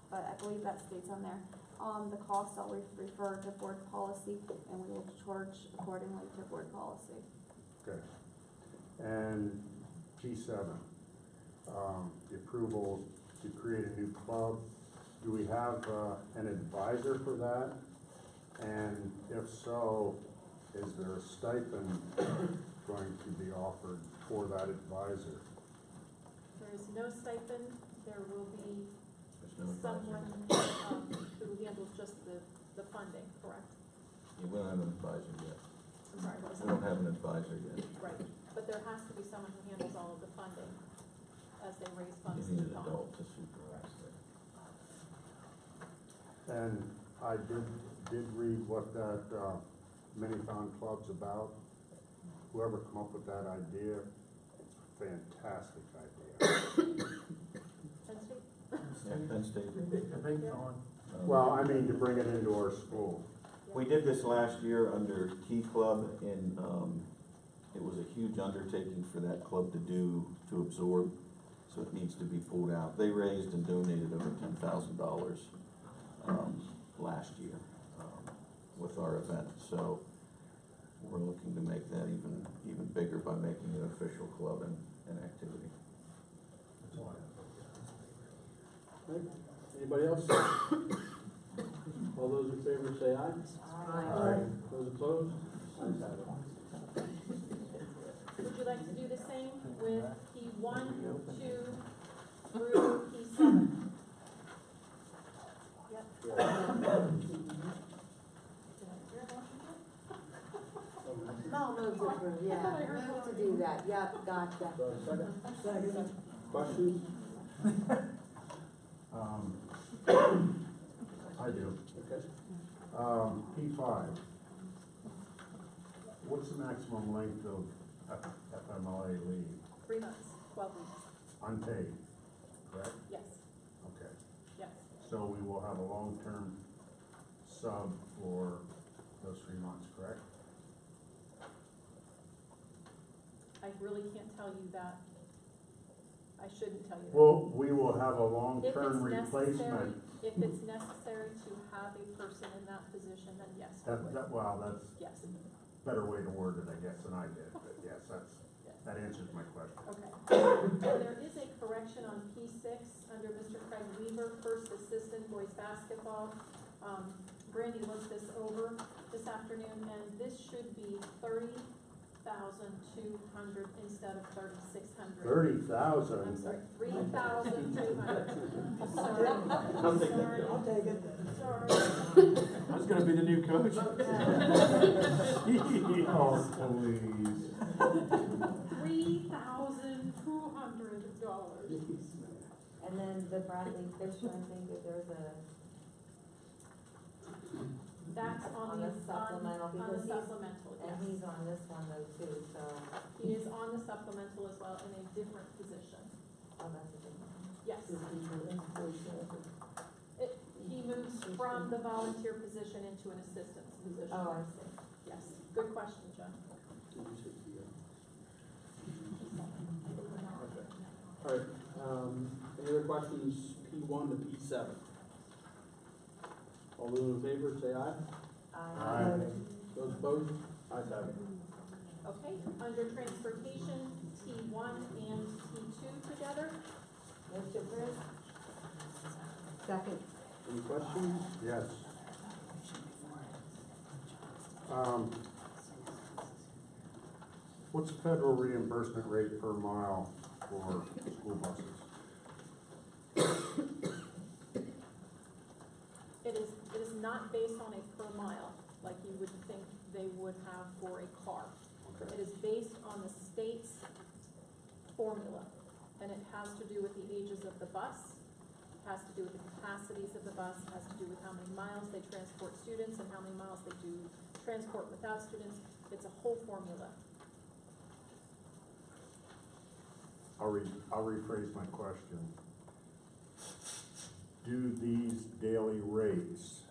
but I believe that states on there. The costs always refer to board policy, and we will charge accordingly to board policy. Okay. And G7, the approval to create a new club. Do we have an advisor for that? And if so, is there a stipend going to be offered for that advisor? There is no stipend, there will be There's no someone, advisor. who handles just the funding, correct? You will have an advisor yet. I'm sorry, what was We don't that? have an advisor yet. Right, but there has to be someone who handles all of the funding as they raise You funds need to an the adult to supervise it. And I did read what that, Mini-Thon Club's about. Whoever come up with that idea, fantastic idea. Penn State? Yeah, Penn State. The big one. Well, I mean, to bring it into our school. We did this last year under Key Club, and it was a huge undertaking for that club to absorb, so it needs to be pulled out. They raised and donated over $10,000 last year with our event, so we're looking to make that even bigger by making it an official club and activity. Okay. Anybody else? All those in favor say aye. Aye. Those opposed? Ayes have it. Would you like to do the same with P1, 2, through P7? Yep. Did I hear a motion? No, move to approve, yeah, move to do that, yep, gotcha. Do I have a second? Questions? I do. Okay. P5. What's the maximum length of FMLA leave? 3 months, 12 weeks. Unpaid, correct? Yes, Okay. yes. So we will have a long-term sub for those 3 months, correct? I really can't tell you that. I shouldn't tell you that. Well, we will have a If long-term it's necessary, replacement. if it's necessary to have a person in that position, then yes, we would. Well, that's Yes, a better way to word it, I guess, than I did, but yes, yes. that answers my question. Okay. And there is a correction on P6 under Mr. Craig Weaver, first assistant boys basketball. Brandy looked this over this afternoon, and this should be 30,200 instead of 3,600. 30,000. I'm sorry, 3,200. Sorry. I'll take it. I'll take it. Sorry. That's gonna be the new coach. Oh, please. $3,200. And then the Bradley Fisher, I think that there's a, That's on the supplemental, on the because supplemental, and yes. he's on this one though too, so, He is on the supplemental as well in a different position. oh, that's a good one. Yes. He moves from the volunteer position into an assistant's position. Oh, I see. Yes, good question, John. Did you say P? All right, any other questions, P1 to P7? All those in favor, say aye. Aye. Those opposed? Ayes have it. Okay, under transportation, T1 and T2 together. Move to approve? Second. Any questions? Yes. What's the federal reimbursement rate per mile for school buses? It is not based on a per mile, like you would think they would have for a car. Okay. It is based on the state's formula, and it has to do with the ages of the bus, has to do with the capacities of the bus, has to do with how many miles they transport students and how many miles they do transport without students. It's a whole formula. I'll rephrase my question. Do these daily rates,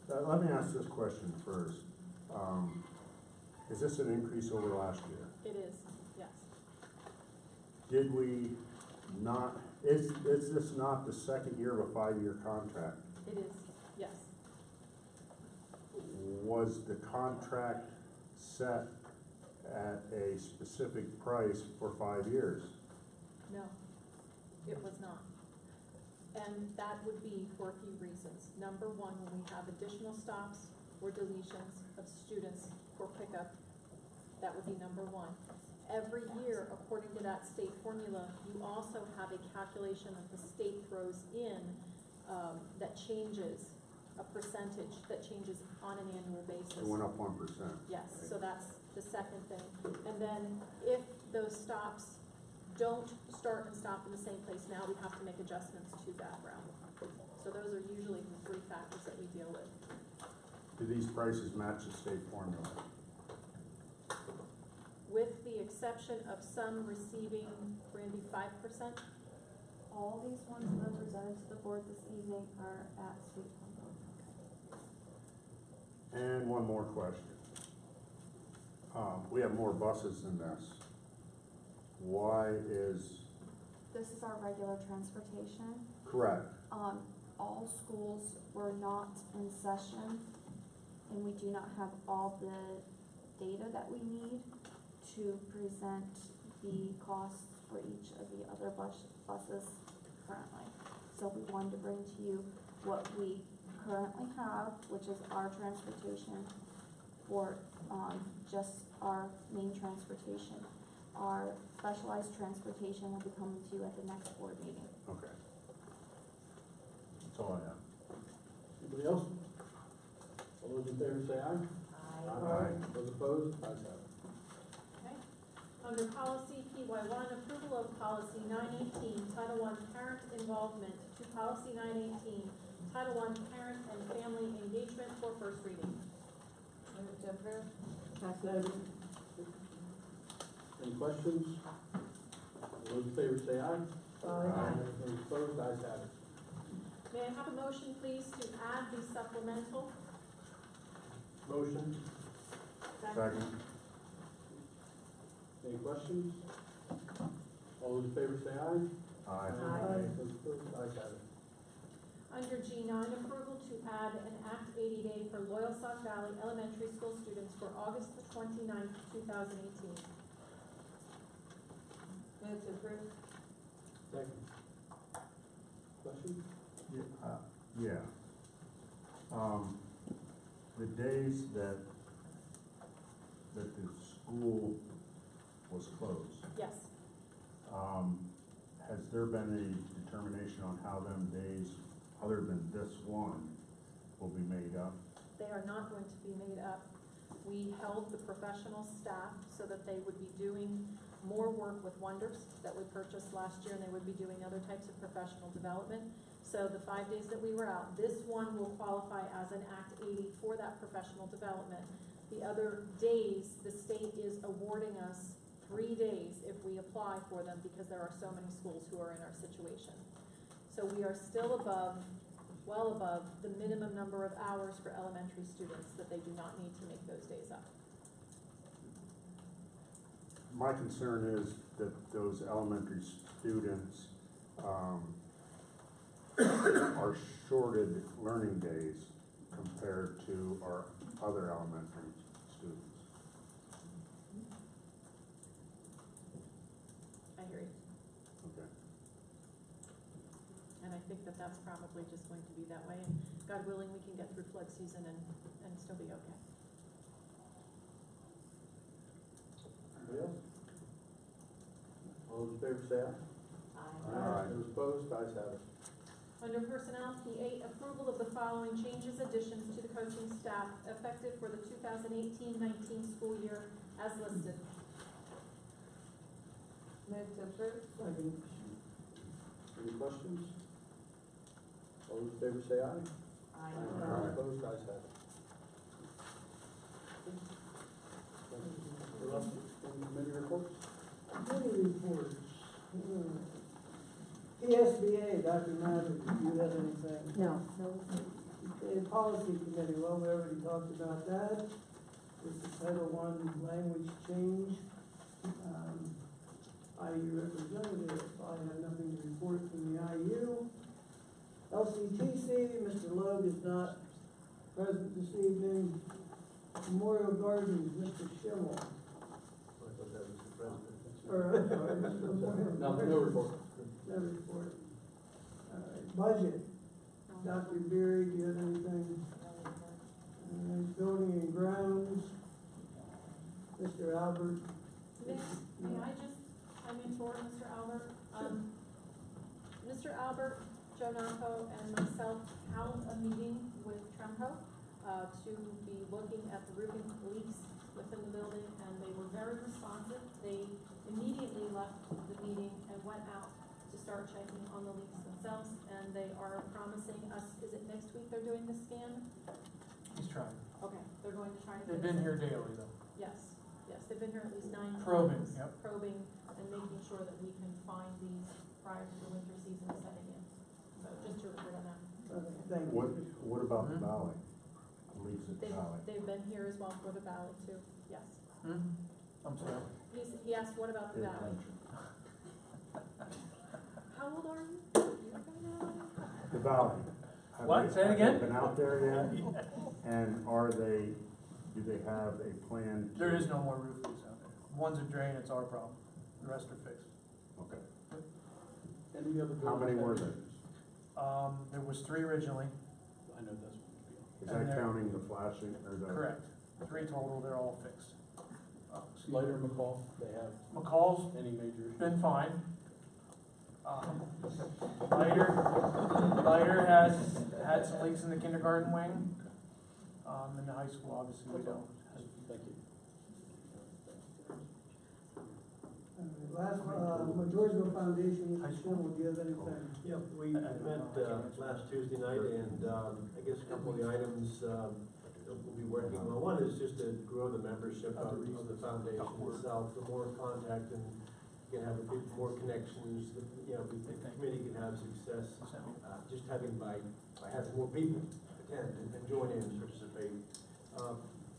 let me ask this question first. Is this an increase over last year? It is, yes. Did we not, is this not the second year of a 5-year contract? It is, yes. Was the contract set at a specific price for 5 years? No, it was not. And that would be for a few reasons. Number one, when we have additional stops or deletions of students for pickup, that would be number one. Every year, according to that state formula, you also have a calculation that the state throws in that changes a percentage that changes on an annual basis. It went up 1%. Yes, so that's the second thing. And then if those stops don't start and stop in the same place, now we have to make adjustments to that route. So those are usually the three factors that we deal with. Do these prices match the state formula? With the exception of some receiving, Brandy, 5%. All these ones that are presented to the board this evening are at state formula. And one more question. We have more buses than this. Why is, This is our regular transportation. correct, All schools were not in session, and we do not have all the data that we need to present the costs for each of the other buses currently. So we wanted to bring to you what we currently have, which is our transportation for, just our main transportation. Our specialized transportation will be coming to you at the next board meeting. okay. That's all I have. Anybody else? All those in favor say aye. Aye. Those opposed, ayes have it. Okay. Under policy PY1, approval of policy 918, Title I parent involvement, to policy 918, Title I parent and family engagement for first reading. Move to approve. Any questions? All those in favor say aye. Those opposed, ayes have it. May I have a motion, please, to add the supplemental? Motion. Second. Any questions? All those in favor say aye. Aye. Those opposed, ayes have it. Under G9, approval to add an Act 80 day for Loyalsock Valley Elementary School students for August the 29th, 2018. Move to approve. Second. Questions? Yeah. The days that the school was closed, Yes, has there been a determination on how them days, other than this one, will be made up? they are not going to be made up. We held the professional staff so that they would be doing more work with Wonders that we purchased last year, and they would be doing other types of professional development. So the 5 days that we were out, this one will qualify as an Act 80 for that professional development. The other days, the state is awarding us 3 days if we apply for them, because there are so many schools who are in our situation. So we are still above, well above, the minimum number of hours for elementary students that they do not need to make those days up. My concern is that those elementary students, are shorted learning days compared to our other elementary students. I hear you. Okay. And I think that that's probably just going to be that way, and God willing, we can get through flood season and still be okay. Anybody else? All those in favor say aye. Aye. Those opposed, ayes have it. Under Personnel, P8, approval of the following changes, additions to the coaching staff effective for the 2018-19 school year as listed. Move to approve. Second. Any questions? All those in favor say aye. Those opposed, ayes have it. The rest of the committee reports? Committee reports. PSBA, Dr. Maverick, do you have anything? No. Okay, policy committee, well, we already talked about that. This is Title I language change. IU representative, I have nothing to report from the IU. LCTC, Mr. Logue is not present this evening. Memorial Gardens, Mr. Schimmel. I thought that was the president. Or, I'm sorry, Mr. Memorial No Gardens. report. No report. All right, budget. Dr. Beery, do you have anything? Building and grounds. Mr. Albert. May I just come in for Mr. Albert? Mr. Albert Joe Napo and myself held a meeting with Tremco to be looking at the roofing leaks within the building, and they were very responsive. They immediately left the meeting and went out to start checking on the leaks themselves, and they are promising us, is it next week they're doing the scan? He's trying. Okay, they're going to try to. They've been here daily though. Yes, yes, they've been here at least 9 times. Probing, yep. Probing and making sure that we can find these prior to the winter season setting in. So just to report on that. Thank you. What about the valley? Leaks at the valley? They've been here as well for the valley too, yes. I'm sorry. He asked, what about the valley? How old are you? The valley. What? Say it again? Have they been out there yet? And do they have a plan? There is no more roof leaks out there. One's a drain, it's our problem. The rest are fixed. Okay. Any other? How many were there? There was 3 originally. I know that's Is that counting the flashing or the? Correct. 3 total, they're all fixed. Lighter McCall, they have McCall's any major issues? been fine. Lighter has had some leaks in the kindergarten wing. In the high school, obviously, we don't. Thank you. Last, Georgeville Foundation, Mr. Schimmel, do you have anything? Yeah, we met last Tuesday night, and I guess a couple of the items that we'll be working on. One is just to grow the membership of the foundation itself. The more contact and you can have more connections, the committee can have success. Just having by having more people attend and join in and participate.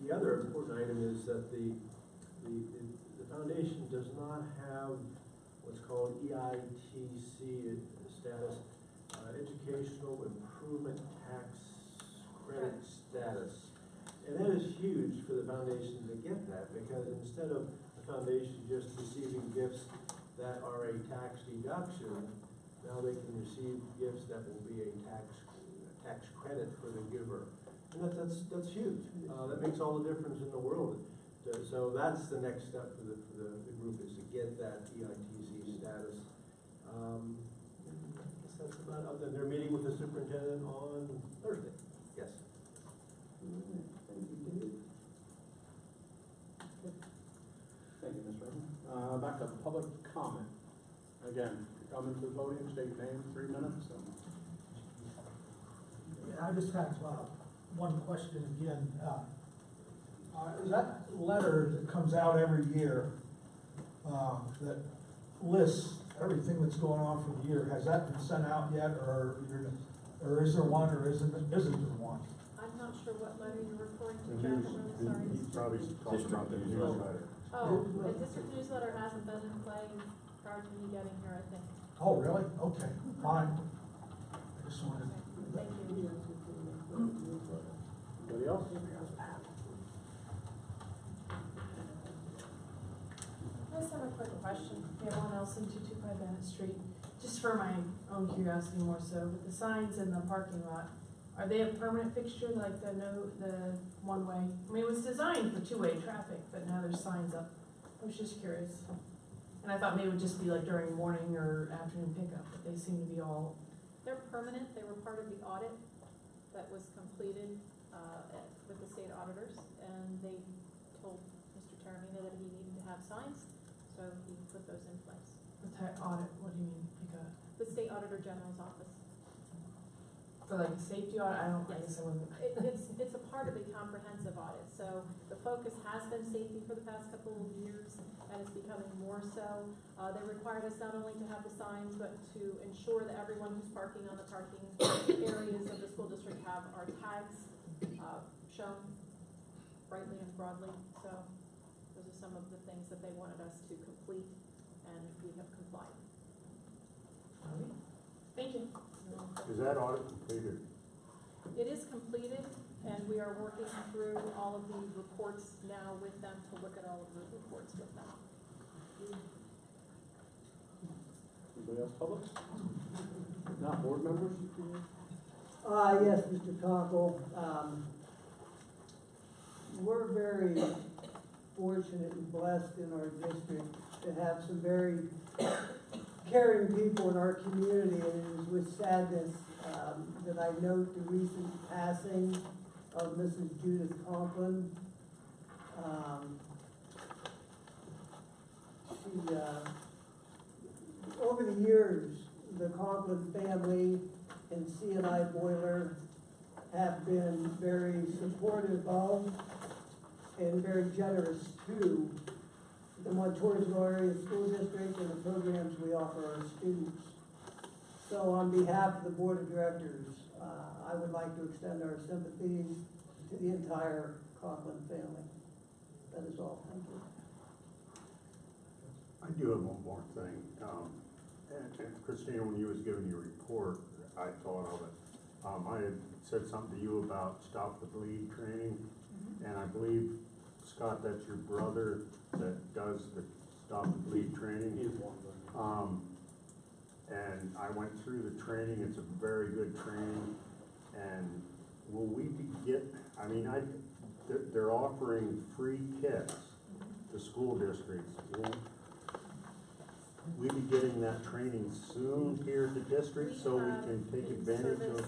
The other important item is that the foundation does not have what's called EITC status, Educational Improvement Tax Credit status. And that is huge for the foundation to get that, because instead of the foundation just receiving gifts that are a tax deduction, now they can receive gifts that will be a tax credit for the giver. And that's huge. That makes all the difference in the world. So that's the next step for the group, is to get that EITC status. I guess that's about it. They're meeting with the superintendent on Thursday. Yes. Thank you, Dave. Thank you, Ms. Redmond. Back to public comment. Again, come into the podium, state your name, 3 minutes. Yeah, I just have one question again. That letter that comes out every year that lists everything that's going on for the year, has that been sent out yet, or is there one, or isn't there one? I'm not sure what letter you're referring to, Jeff, I'm really sorry. He's probably talking about the newsletter. Oh, the district newsletter hasn't been in play prior to me getting here, I think. Oh, really? Okay, fine. I just wanted. Thank you. Anybody else? I just have a quick question. Everyone else in 225 Bennett Street, just for my own curiosity more so, with the signs in the parking lot, are they a permanent fixture, like the one-way? I mean, it was designed for two-way traffic, but now there's signs up. I was just curious. And I thought maybe it would just be like during morning or afternoon pickup, but they seem to be all. They're permanent. They were part of the audit that was completed with the state auditors, and they told Mr. Taramina that he needed to have signs, so he put those in place. The audit, what do you mean, pickup? The state auditor general's office. For like a safety audit, I guess I wasn't. It's a part of a comprehensive audit, so the focus has been safety for the past couple of years, and it's becoming more so. They required us not only to have the signs, but to ensure that everyone who's parking on the parking areas of the school district have our tags shown brightly and broadly. So those are some of the things that they wanted us to complete, and we have complied. Thank you. Is that audit completed? It is completed, and we are working through all of the reports now with them to look at all of the reports with them. Anybody else public? Not board members? Yes, Mr. Cockle. We're very fortunate and blessed in our district to have some very caring people in our community, and it is with sadness that I note the recent passing of Mrs. Judith Conklin. Over the years, the Conklin family and C&I Boiler have been very supportive of and very generous to the Montoursville Area School District and the programs we offer our students. So on behalf of the Board of Directors, I would like to extend our sympathies to the entire Conklin family. That is all. Thank you. I do have one more thing. And Christina, when you was giving your report, I thought of it. I had said something to you about Stop the Bleed training, and I believe, Scott, that's your brother that does the Stop the Bleed training. He is one of them. And I went through the training. It's a very good training. And will we I mean, they're offering free kits to school districts. Will we be getting that training soon here at the district so we can take advantage of?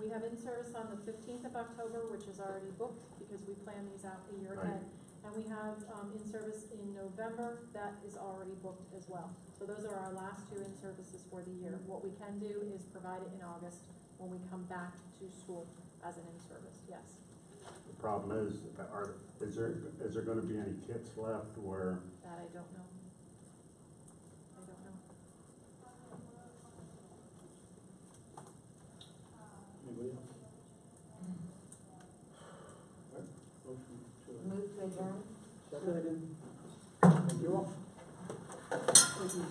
We have in-service on the 15th of October, which is already booked because we plan these out a year ahead. And we have in-service in November, that is already booked as well. So those are our last two in-services for the year. What we can do is provide it in August when we come back to school as an in-service, yes. The problem is there gonna be any kits left where? That I don't know. I don't know. Anybody else? Motion to. Move to adjourn? Second. Thank you all. Thank you.